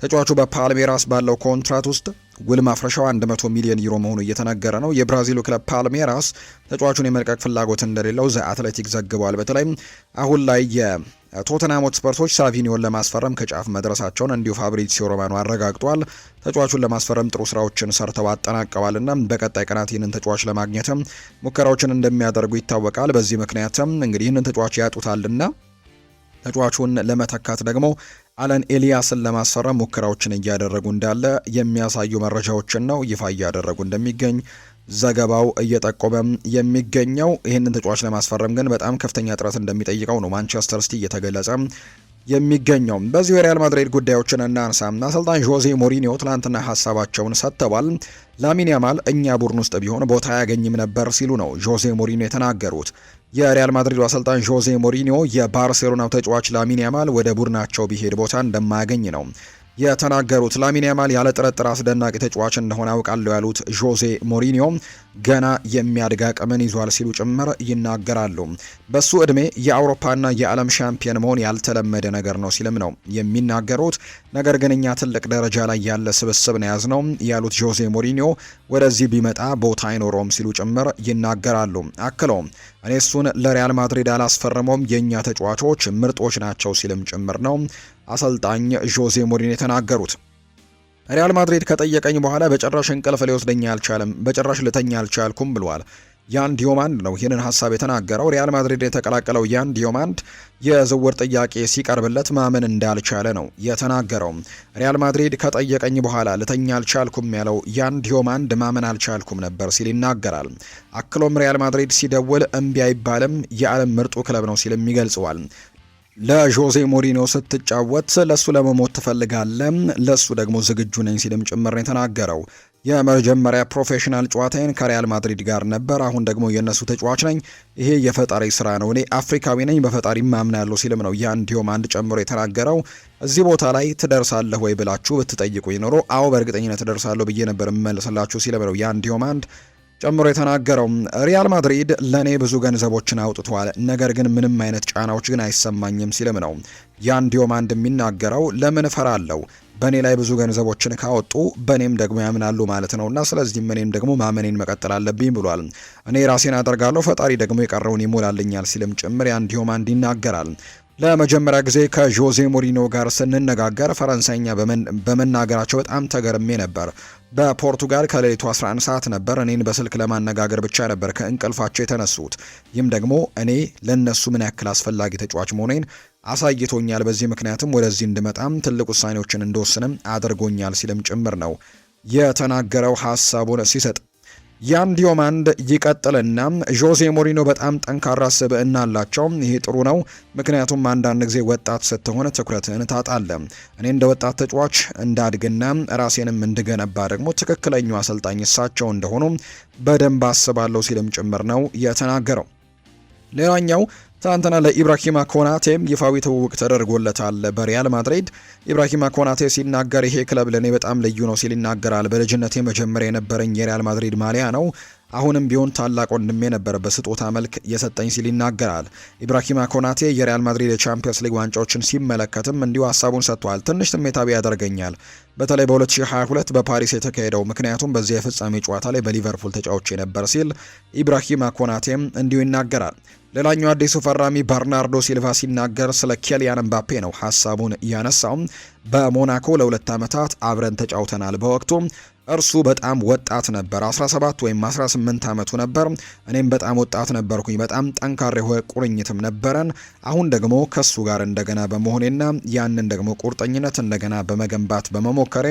ተጫዋቹ በፓልሜራስ ባለው ኮንትራት ውስጥ ውል ማፍረሻው 100 ሚሊዮን ዩሮ መሆኑ እየተነገረ ነው። የብራዚሉ ክለብ ፓልሜራስ ተጫዋቹን የመልቀቅ ፍላጎት እንደሌለው ዘ አትሌቲክ ዘግቧል። በተለይም አሁን ላይ የቶተንሃም ሆትስፐርሶች ሳቪኒዮን ለማስፈረም ከጫፍ መድረሳቸውን እንዲሁ ፋብሪዚዮ ሮማኖ አረጋግጧል። ተጫዋቹን ለማስፈረም ጥሩ ስራዎችን ሰርተው አጠናቀዋልና በቀጣይ ቀናት ይህንን ተጫዋች ለማግኘትም ሙከራዎችን እንደሚያደርጉ ይታወቃል። በዚህ ምክንያትም እንግዲህ ይህንን ተጫዋች ያጡታልና ተጫዋቹን ለመተካት ደግሞ አለን ኤሊያስን ለማስፈረም ሙከራዎችን እያደረጉ እንዳለ የሚያሳዩ መረጃዎችን ነው ይፋ እያደረጉ እንደሚገኝ ዘገባው እየጠቆመም የሚገኘው። ይህንን ተጫዋች ለማስፈረም ግን በጣም ከፍተኛ ጥረት እንደሚጠይቀው ነው ማንቸስተር ሲቲ እየተገለጸ የሚገኘው። በዚሁ የሪያል ማድሪድ ጉዳዮችን እናንሳ። አሰልጣኝ ዦዜ ሞሪኒዮ ትናንትና ሀሳባቸውን ሰጥተዋል። ላሚን ያማል እኛ ቡድን ውስጥ ቢሆን ቦታ አያገኝም ነበር ሲሉ ነው ዦዜ ሞሪኒዮ የተናገሩት። የሪያል ማድሪዱ አሰልጣኝ ዦዜ ሞሪኒዮ የባርሴሎናው ተጫዋች ላሚን ያማል ወደ ቡድናቸው ቢሄድ ቦታ እንደማያገኝ ነው የተናገሩት። ላሚን ያማል ያለ ጥርጥር አስደናቂ ተጫዋች እንደሆነ አውቃለሁ ያሉት ዦዜ ሞሪኒዮ ገና የሚያድግ አቅምን ይዟል ሲሉ ጭምር ይናገራሉ። በሱ እድሜ የአውሮፓና የዓለም ሻምፒዮን መሆን ያልተለመደ ነገር ነው ሲልም ነው የሚናገሩት። ነገር ግን እኛ ትልቅ ደረጃ ላይ ያለ ስብስብ ነው ያዝነው ያሉት ዦዜ ሞሪኒዮ ወደዚህ ቢመጣ ቦታ አይኖረውም ሲሉ ጭምር ይናገራሉ። አክለውም እኔ እሱን ለሪያል ማድሪድ አላስፈረመውም፣ የእኛ ተጫዋቾች ምርጦች ናቸው ሲልም ጭምር ነው አሰልጣኝ ዦዜ ሞሪኒዮ የተናገሩት። ሪያል ማድሪድ ከጠየቀኝ በኋላ በጭራሽ እንቅልፍ ሊወስደኝ አልቻለም፣ በጭራሽ ልተኛ አልቻልኩም ብሏል። ያን ዲዮማንድ ነው ይህንን ሀሳብ የተናገረው። ሪያል ማድሪድ የተቀላቀለው ያን ዲዮማንድ የዝውውር ጥያቄ ሲቀርብለት ማመን እንዳልቻለ ነው የተናገረው። ሪያል ማድሪድ ከጠየቀኝ በኋላ ልተኛ አልቻልኩም ያለው ያን ዲዮማንድ ማመን አልቻልኩም ነበር ሲል ይናገራል። አክሎም ሪያል ማድሪድ ሲደውል እምቢ አይባልም፣ የዓለም ምርጡ ክለብ ነው ሲልም ይገልጸዋል። ለዦዜ ሞሪኒዮ ስትጫወት ለሱ ለመሞት ትፈልጋለህ፣ ለሱ ደግሞ ዝግጁ ነኝ ሲልም ጭምር ነው የተናገረው። የመጀመሪያ ፕሮፌሽናል ጨዋታዬን ከሪያል ማድሪድ ጋር ነበር፣ አሁን ደግሞ የነሱ ተጫዋች ነኝ። ይሄ የፈጣሪ ስራ ነው፣ እኔ አፍሪካዊ ነኝ፣ በፈጣሪ ማምናለሁ ሲልም ነው ያን ዲዮማንድ ጨምሮ የተናገረው። እዚህ ቦታ ላይ ትደርሳለህ ወይ ብላችሁ ብትጠይቁኝ ኖሮ አዎ በእርግጠኝነት ትደርሳለሁ ብዬ ነበር እመልስላችሁ ሲልም ነው ያን ዲዮማንድ ጨምሮ የተናገረው። ሪያል ማድሪድ ለኔ ብዙ ገንዘቦችን አውጥቷል፣ ነገር ግን ምንም አይነት ጫናዎች ግን አይሰማኝም ሲልም ነው ያን ዲዮማንድ የሚናገረው። ለምን እፈራለሁ? በእኔ ላይ ብዙ ገንዘቦችን ካወጡ በእኔም ደግሞ ያምናሉ ማለት ነውና ስለዚህም እኔም ደግሞ ማመኔን መቀጠል አለብኝ ብሏል። እኔ ራሴን አደርጋለሁ፣ ፈጣሪ ደግሞ የቀረውን ይሞላልኛል ሲልም ጭምር ያን ዲዮማንድ ይናገራል። ለመጀመሪያ ጊዜ ከዦዜ ሞሪኒዮ ጋር ስንነጋገር ፈረንሳይኛ በመናገራቸው በጣም ተገርሜ ነበር። በፖርቱጋል ከሌሊቱ 11 ሰዓት ነበር። እኔን በስልክ ለማነጋገር ብቻ ነበር ከእንቅልፋቸው የተነሱት። ይህም ደግሞ እኔ ለነሱ ምን ያክል አስፈላጊ ተጫዋች መሆኔን አሳይቶኛል። በዚህ ምክንያትም ወደዚህ እንድመጣም ትልቅ ውሳኔዎችን እንደወስንም አድርጎኛል ሲልም ጭምር ነው የተናገረው ሀሳቡን ሲሰጥ። ያን ዲዮማንድ ይቀጥልና ዦዜ ሞሪኒዮ በጣም ጠንካራ ስብዕና አላቸው። ይሄ ጥሩ ነው፣ ምክንያቱም አንዳንድ ጊዜ ወጣት ስትሆን ትኩረትን ታጣለህ። እኔ እንደ ወጣት ተጫዋች እንዳድግና ራሴንም እንድገነባ ደግሞ ትክክለኛው አሰልጣኝ እሳቸው እንደሆኑ በደንብ አስባለሁ ሲልም ጭምር ነው የተናገረው። ሌላኛው ትናንትና ለኢብራሂማ ኮናቴ ይፋዊ ትውውቅ ተደርጎለታል በሪያል ማድሪድ። ኢብራሂማ ኮናቴ ሲናገር ይሄ ክለብ ለእኔ በጣም ልዩ ነው ሲል ይናገራል። በልጅነቴ መጀመሪያ የነበረኝ የሪያል ማድሪድ ማሊያ ነው፣ አሁንም ቢሆን ታላቅ ወንድሜ ነበር በስጦታ መልክ የሰጠኝ ሲል ይናገራል። ኢብራሂማ ኮናቴ የሪያል ማድሪድ የቻምፒየንስ ሊግ ዋንጫዎችን ሲመለከትም እንዲሁ ሀሳቡን ሰጥቷል። ትንሽ ስሜታዊ ያደርገኛል፣ በተለይ በ2022 በፓሪስ የተካሄደው፣ ምክንያቱም በዚህ የፍጻሜ ጨዋታ ላይ በሊቨርፑል ተጫውቼ ነበር ሲል ኢብራሂማ ኮናቴም እንዲሁ ይናገራል። ሌላኛው አዲሱ ፈራሚ በርናርዶ ሲልቫ ሲናገር ስለ ኬሊያን ምባፔ ነው ሀሳቡን ያነሳው። በሞናኮ ለ2 ዓመታት አብረን ተጫውተናል። በወቅቱ እርሱ በጣም ወጣት ነበር፣ 17 ወይም 18 ዓመቱ ነበር። እኔም በጣም ወጣት ነበርኩኝ። በጣም ጠንካራ የሆነ ቁርኝትም ነበረን። አሁን ደግሞ ከሱ ጋር እንደገና በመሆኔና ያንን ደግሞ ቁርጠኝነት እንደገና በመገንባት በመሞከሬ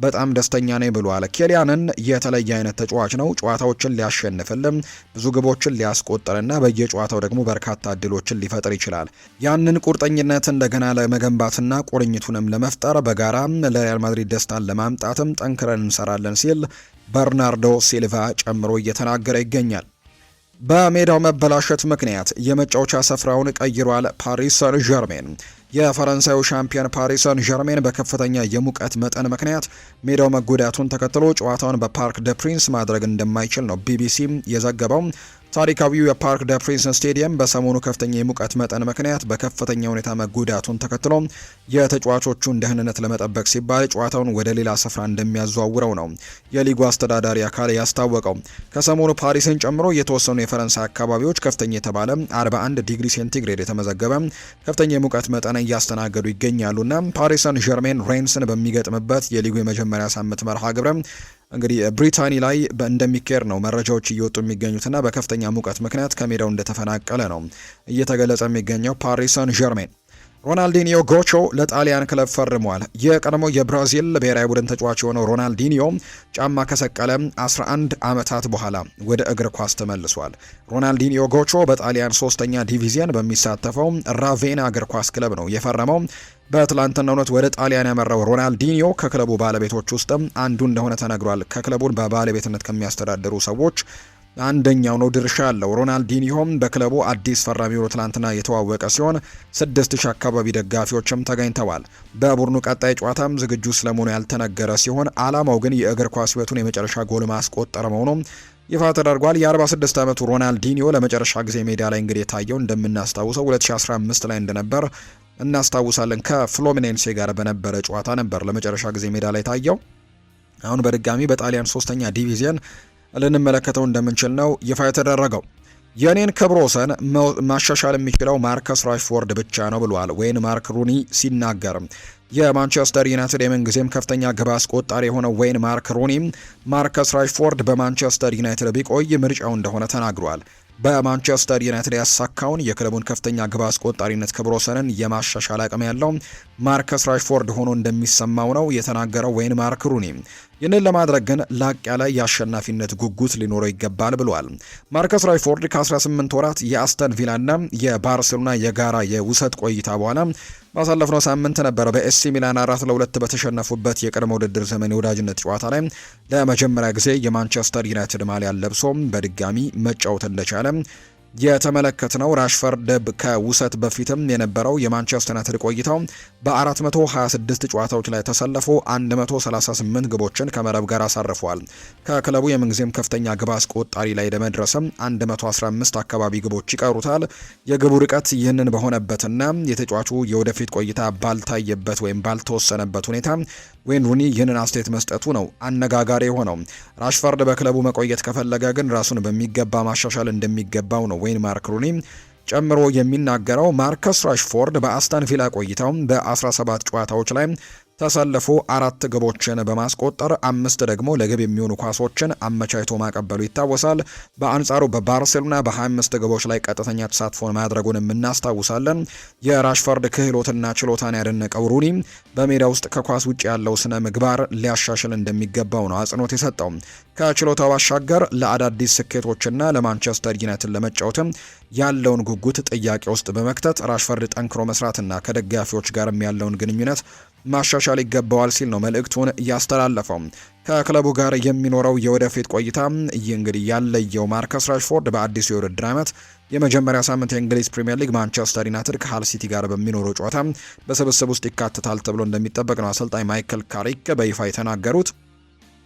በጣም ደስተኛ ነኝ ብሏል። ኬሊያንን የተለየ አይነት ተጫዋች ነው። ጨዋታዎችን ሊያሸንፍልም፣ ብዙ ግቦችን ሊያስቆጥርና በየጨዋታው ደግሞ በርካታ እድሎችን ሊፈጥር ይችላል። ያንን ቁርጠኝነት እንደገና ለመገንባትና ቁርኝቱንም ለመፍጠር በጋራ ለሪያል ማድሪድ ደስታን ለማምጣትም ጠንክረን እንሰራለን ሲል በርናርዶ ሲልቫ ጨምሮ እየተናገረ ይገኛል። በሜዳው መበላሸት ምክንያት የመጫወቻ ስፍራውን ቀይሯል። ፓሪስ ሰን ዠርሜን የፈረንሳዩ ሻምፒዮን ፓሪስ ሰን ዠርሜን በከፍተኛ የሙቀት መጠን ምክንያት ሜዳው መጎዳቱን ተከትሎ ጨዋታውን በፓርክ ደ ፕሪንስ ማድረግ እንደማይችል ነው ቢቢሲ የዘገበው። ታሪካዊው የፓርክ ደ ፕሪንስ ስቴዲየም በሰሞኑ ከፍተኛ የሙቀት መጠን ምክንያት በከፍተኛ ሁኔታ መጎዳቱን ተከትሎ የተጫዋቾቹን ደህንነት ለመጠበቅ ሲባል ጨዋታውን ወደ ሌላ ስፍራ እንደሚያዘዋውረው ነው የሊጉ አስተዳዳሪ አካል ያስታወቀው። ከሰሞኑ ፓሪስን ጨምሮ የተወሰኑ የፈረንሳይ አካባቢዎች ከፍተኛ የተባለ 41 ዲግሪ ሴንቲግሬድ የተመዘገበ ከፍተኛ የሙቀት መጠን እያስተናገዱ ይገኛሉና ፓሪስ ሰን ዠርሜን ሬንስን በሚገጥምበት የሊጉ የመጀመሪያ ሳምንት መርሃ ግብረ እንግዲህ ብሪታኒ ላይ እንደሚካሄድ ነው መረጃዎች እየወጡ የሚገኙትና በከፍተኛ ሙቀት ምክንያት ከሜዳው እንደተፈናቀለ ነው እየተገለጸ የሚገኘው። ፓሪስ ሰን ዠርሜን ሮናልዲኒዮ ጎቾ ለጣሊያን ክለብ ፈርሟል። የቀድሞ የብራዚል ብሔራዊ ቡድን ተጫዋች የሆነው ሮናልዲኒዮ ጫማ ከሰቀለ 11 ዓመታት በኋላ ወደ እግር ኳስ ተመልሷል። ሮናልዲኒዮ ጎቾ በጣሊያን 3ኛ ዲቪዚየን በሚሳተፈው ራቬና እግር ኳስ ክለብ ነው የፈረመው። በትላንትናው ዕለት ወደ ጣሊያን ያመራው ሮናልዲኒዮ ከክለቡ ባለቤቶች ውስጥም አንዱ እንደሆነ ተነግሯል። ከክለቡን በባለቤትነት ከሚያስተዳድሩ ሰዎች አንደኛው ነው ድርሻ ያለው። ሮናልዲኒዮም በክለቡ አዲስ ፈራሚ ሆኖ ትላንትና የተዋወቀ ሲሆን 6000 አካባቢ ደጋፊዎችም ተገኝተዋል። በቡድኑ ቀጣይ ጨዋታም ዝግጁ ስለመሆኑ ያልተነገረ ሲሆን ዓላማው ግን የእግር ኳስ ሕይወቱን የመጨረሻ ጎል ማስቆጠር መሆኑ ይፋ ተደርጓል። የ46 ዓመቱ ሮናልዲኒዮ ለመጨረሻ ጊዜ ሜዳ ላይ እንግዲህ የታየው እንደምናስታውሰው 2015 ላይ እንደነበር እናስታውሳለን። ከፍሎሚኔንሴ ጋር በነበረ ጨዋታ ነበር ለመጨረሻ ጊዜ ሜዳ ላይ ታየው። አሁን በድጋሚ በጣሊያን 3ኛ ዲቪዚየን ልንመለከተው እንደምንችል ነው ይፋ የተደረገው። የኔን ክብረ ወሰን ማሻሻል የሚችለው ማርከስ ራሽፎርድ ብቻ ነው ብሏል ወይን ማርክ ሩኒ ሲናገር። የማንቸስተር ዩናይትድ የምንጊዜም ከፍተኛ ግብ አስቆጣሪ የሆነው ወይን ማርክ ሩኒ ማርከስ ራሽፎርድ በማንቸስተር ዩናይትድ ቢቆይ ምርጫው እንደሆነ ተናግሯል። በማንቸስተር ዩናይትድ ያሳካውን የክለቡን ከፍተኛ ግብ አስቆጣሪነት ክብረ ወሰንን የማሻሻል አቅም ያለው ማርከስ ራሽፎርድ ሆኖ እንደሚሰማው ነው የተናገረው ወይን ማርክ ሩኒ። ይህንን ለማድረግ ግን ላቅ ያለ የአሸናፊነት ጉጉት ሊኖረው ይገባል ብሏል። ማርከስ ራሽፎርድ ከ18 ወራት የአስተን ቪላና የባርሴሎና የጋራ የውሰት ቆይታ በኋላ ባሳለፍነው ሳምንት ነበር በኤሲ ሚላን 4-2 በተሸነፉበት የቅድመ ውድድር ዘመን የወዳጅነት ጨዋታ ላይ ለመጀመሪያው ጊዜ የማንቸስተር ዩናይትድ ማሊያ ለብሶ በድጋሚ መጫወት እንደቻለ የተመለከትነው። ራሽፎርድ ከውሰት በፊትም የነበረው የማንቸስተር ዩናይትድ ቆይታው በ426 ጨዋታዎች ላይ ተሰልፎ 138 ግቦችን ከመረብ ጋር አሳርፏል። ከክለቡ የምንጊዜም ከፍተኛ ግብ አስቆጣሪ ላይ ለመድረስም 115 አካባቢ ግቦች ይቀሩታል። የግቡ ርቀት ይህንን በሆነበትና የተጫዋቹ የወደፊት ቆይታ ባልታየበት ወይም ባልተወሰነበት ሁኔታ ወይን ሩኒ ይህንን አስተያየት መስጠቱ ነው አነጋጋሪ የሆነው። ራሽፎርድ በክለቡ መቆየት ከፈለገ ግን ራሱን በሚገባ ማሻሻል እንደሚገባው ነው ወይን ማርክ ሩኒ ጨምሮ የሚናገረው። ማርከስ ራሽፎርድ በአስተን ቪላ ቆይታው በ17 ጨዋታዎች ላይ ተሰልፎ 4 ግቦችን በማስቆጠር 5 ደግሞ ለግብ የሚሆኑ ኳሶችን አመቻችቶ ማቀበሉ ይታወሳል። በአንጻሩ በባርሴሎና በ25 ግቦች ላይ ቀጥተኛ ተሳትፎን ማድረጉን እናስታውሳለን። የራሽፎርድ ክህሎትና ችሎታን ያደነቀው ሩኒ በሜዳ ውስጥ ከኳስ ውጭ ያለው ስነ ምግባር ሊያሻሽል እንደሚገባው ነው አጽንኦት የሰጠው። ከችሎታው ባሻገር ለአዳዲስ ስኬቶችና ለማንቸስተር ዩናይትድ ለመጫወትም ያለውን ጉጉት ጥያቄ ውስጥ በመክተት ራሽፎርድ ጠንክሮ መስራትና ከደጋፊዎች ጋርም ያለውን ግንኙነት ማሻሻል ይገባዋል ሲል ነው መልእክቱን ያስተላለፈው። ከክለቡ ጋር የሚኖረው የወደፊት ቆይታ ይህ እንግዲህ ያለየው ማርከስ ራሽፎርድ በአዲሱ የውድድር ዓመት የመጀመሪያ ሳምንት የእንግሊዝ ፕሪምየር ሊግ ማንቸስተር ዩናይትድ ከሃል ሲቲ ጋር በሚኖረው ጨዋታ በስብስብ ውስጥ ይካተታል ተብሎ እንደሚጠበቅ ነው አሰልጣኝ ማይክል ካሪክ በይፋ የተናገሩት።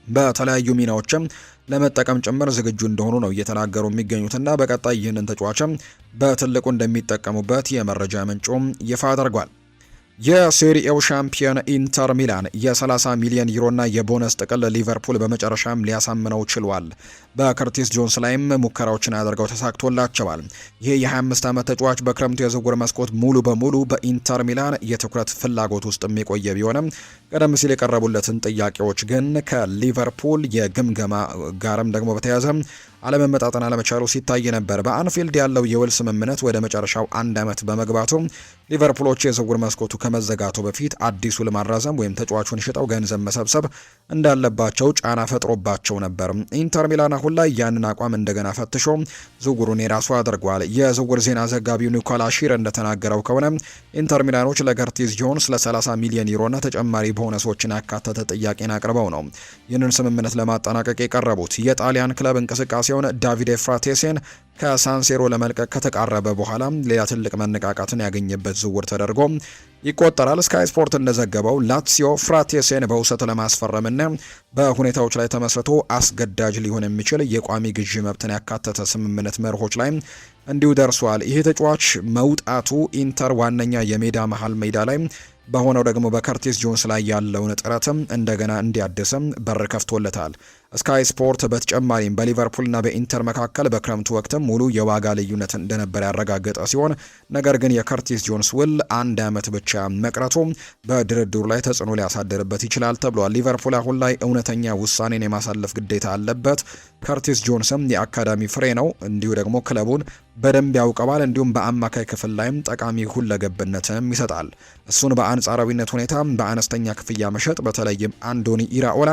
በተለያዩ ሚናዎችም ለመጠቀም ጭምር ዝግጁ እንደሆኑ ነው እየተናገሩ የሚገኙትና በቀጣይ ይህንን ተጫዋችም በትልቁ እንደሚጠቀሙበት የመረጃ ምንጩም ይፋ አድርጓል። የሴሪኤው ሻምፒዮን ኢንተር ሚላን የ30 ሚሊዮን ዩሮና የቦነስ ጥቅል ሊቨርፑል በመጨረሻም ሊያሳምነው ችሏል። በከርቲስ ጆንስ ላይም ሙከራዎችን አድርገው ተሳክቶላቸዋል። ይህ የ25 ዓመት ተጫዋች በክረምቱ የዝውውር መስኮት ሙሉ በሙሉ በኢንተር ሚላን የትኩረት ፍላጎት ውስጥ የሚቆየ ቢሆንም ቀደም ሲል የቀረቡለትን ጥያቄዎች ግን ከሊቨርፑል የግምገማ ጋርም ደግሞ በተያያዘ አለመመጣጠን አለመቻሉ ሲታይ ነበር። በአንፊልድ ያለው የውል ስምምነት ወደ መጨረሻው 1 ዓመት በመግባቱ ሊቨርፑሎች የዝውውር መስኮቱ ከመዘጋቱ በፊት አዲሱ ለማራዘም ወይም ተጫዋቹን ሽጠው ገንዘብ መሰብሰብ እንዳለባቸው ጫና ፈጥሮባቸው ነበር። ኢንተር ሚላን አሁን ላይ ያንን አቋም እንደገና ፈትሾ ዝውውሩን የራሱ አድርጓል። የዝውውር ዜና ዘጋቢው ኒኮላ ሺር እንደተናገረው ከሆነ ኢንተር ሚላኖች ለከርቲስ ጆንስ ለ30 ሚሊዮን ዩሮና ተጨማሪ ቦነሶችን ያካተተ ጥያቄን አቅርበው ነው ይህንን ስምምነት ለማጠናቀቅ የቀረቡት። የጣሊያን ክለብ እንቅስቃሴ ክሮአቲያውን ዳቪድ ፍራቴሴን ከሳንሴሮ ለመልቀቅ ከተቃረበ በኋላ ሌላ ትልቅ መነቃቃትን ያገኘበት ዝውውር ተደርጎ ይቆጠራል። ስካይ ስፖርት እንደዘገበው ላትሲዮ ፍራቴሴን በውሰት ለማስፈረምና በሁኔታዎች ላይ ተመስርቶ አስገዳጅ ሊሆን የሚችል የቋሚ ግዢ መብትን ያካተተ ስምምነት መርሆች ላይ እንዲሁ ደርሷል። ይህ ተጫዋች መውጣቱ ኢንተር ዋነኛ የሜዳ መሃል ሜዳ ላይ በሆነው ደግሞ በከርቲስ ጆንስ ላይ ያለውን ጥረትም እንደገና እንዲያድስም በር ከፍቶለታል። ስካይ ስፖርት በተጨማሪም በሊቨርፑልና በኢንተር መካከል በክረምቱ ወቅትም ሙሉ የዋጋ ልዩነት እንደነበር ያረጋገጠ ሲሆን ነገር ግን የከርቲስ ጆንስ ውል 1 ዓመት ብቻ መቅረቱ በድርድሩ ላይ ተጽዕኖ ሊያሳድርበት ይችላል ተብሏል። ሊቨርፑል አሁን ላይ እውነተኛ ውሳኔን የማሳለፍ ግዴታ አለበት። ከርቲስ ጆንስም የአካዳሚ ፍሬ ነው፣ እንዲሁ ደግሞ ክለቡን በደንብ ያውቀዋል። እንዲሁም በአማካይ ክፍል ላይም ጠቃሚ ሁለገብነትንም ይሰጣል። እሱን በአንጻራዊነት ሁኔታ በአነስተኛ ክፍያ መሸጥ በተለይም አንዶኒ ኢራኦላ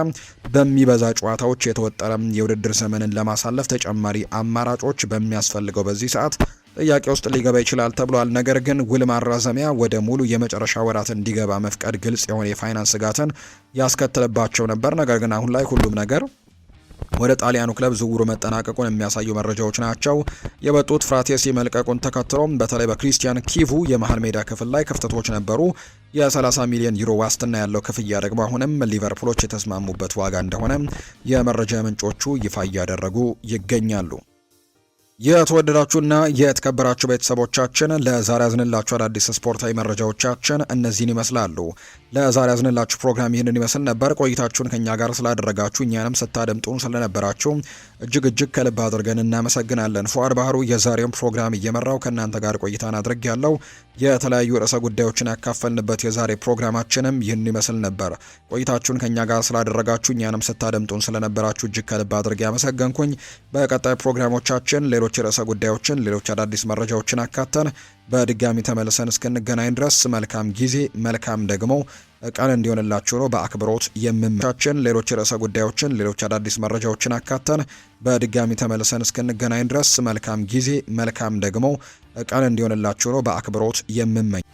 በሚበዛ ጨዋታዎች የተወጠረ የውድድር ዘመንን ለማሳለፍ ተጨማሪ አማራጮች በሚያስፈልገው በዚህ ሰዓት ጥያቄ ውስጥ ሊገባ ይችላል ተብሏል። ነገር ግን ውል ማራዘሚያ ወደ ሙሉ የመጨረሻ ወራት እንዲገባ መፍቀድ ግልጽ የሆነ የፋይናንስ ስጋትን ያስከትልባቸው ነበር። ነገር ግን አሁን ላይ ሁሉም ነገር ወደ ጣሊያኑ ክለብ ዝውውሩ መጠናቀቁን የሚያሳዩ መረጃዎች ናቸው የወጡት። ፍራቴሲ መልቀቁን ተከትሎም በተለይ በክሪስቲያን ኪቩ የመሃል ሜዳ ክፍል ላይ ክፍተቶች ነበሩ። የ30 ሚሊዮን ዩሮ ዋስትና ያለው ክፍያ ደግሞ አሁንም ሊቨርፑሎች የተስማሙበት ዋጋ እንደሆነ የመረጃ ምንጮቹ ይፋ እያደረጉ ይገኛሉ። የተወደዳችሁና የተከበራችሁ ቤተሰቦቻችን ለዛሬ ያዝንላችሁ አዳዲስ ስፖርታዊ መረጃዎቻችን እነዚህን ይመስላሉ። ለዛሬ ያዝንላችሁ ፕሮግራም ይህንን ይመስል ነበር። ቆይታችሁን ከኛ ጋር ስላደረጋችሁ እኛንም ስታደምጡን ስለነበራችሁ እጅግ ከልብ አድርገን እናመሰግናለን። ፉአድ ባህሩ የዛሬውን ፕሮግራም እየመራው ከእናንተ ጋር ቆይታን አድርጌያለሁ። የተለያዩ ርዕሰ ጉዳዮችን ያካፈልንበት የዛሬ ፕሮግራማችንም ይህን ይመስል ነበር። ቆይታችሁን ከኛ ጋር ስላደረጋችሁ እኛንም ስታደምጡን ስለነበራችሁ እጅግ ከልብ አድርጌ ያመሰገንኩኝ። በቀጣይ ፕሮግራሞቻችን ሌሎች ርዕሰ ጉዳዮችን፣ ሌሎች አዳዲስ መረጃዎችን አካተን በድጋሚ ተመልሰን እስክንገናኝ ድረስ መልካም ጊዜ መልካም ደግሞ ቀን እንዲሆንላችሁ ነው በአክብሮት የምመቻችን። ሌሎች ርዕሰ ጉዳዮችን፣ ሌሎች አዳዲስ መረጃዎችን አካተን በድጋሚ ተመልሰን እስክንገናኝ ድረስ መልካም ጊዜ መልካም ደግሞ ቀን እንዲሆንላችሁ ነው በአክብሮት የምመኝ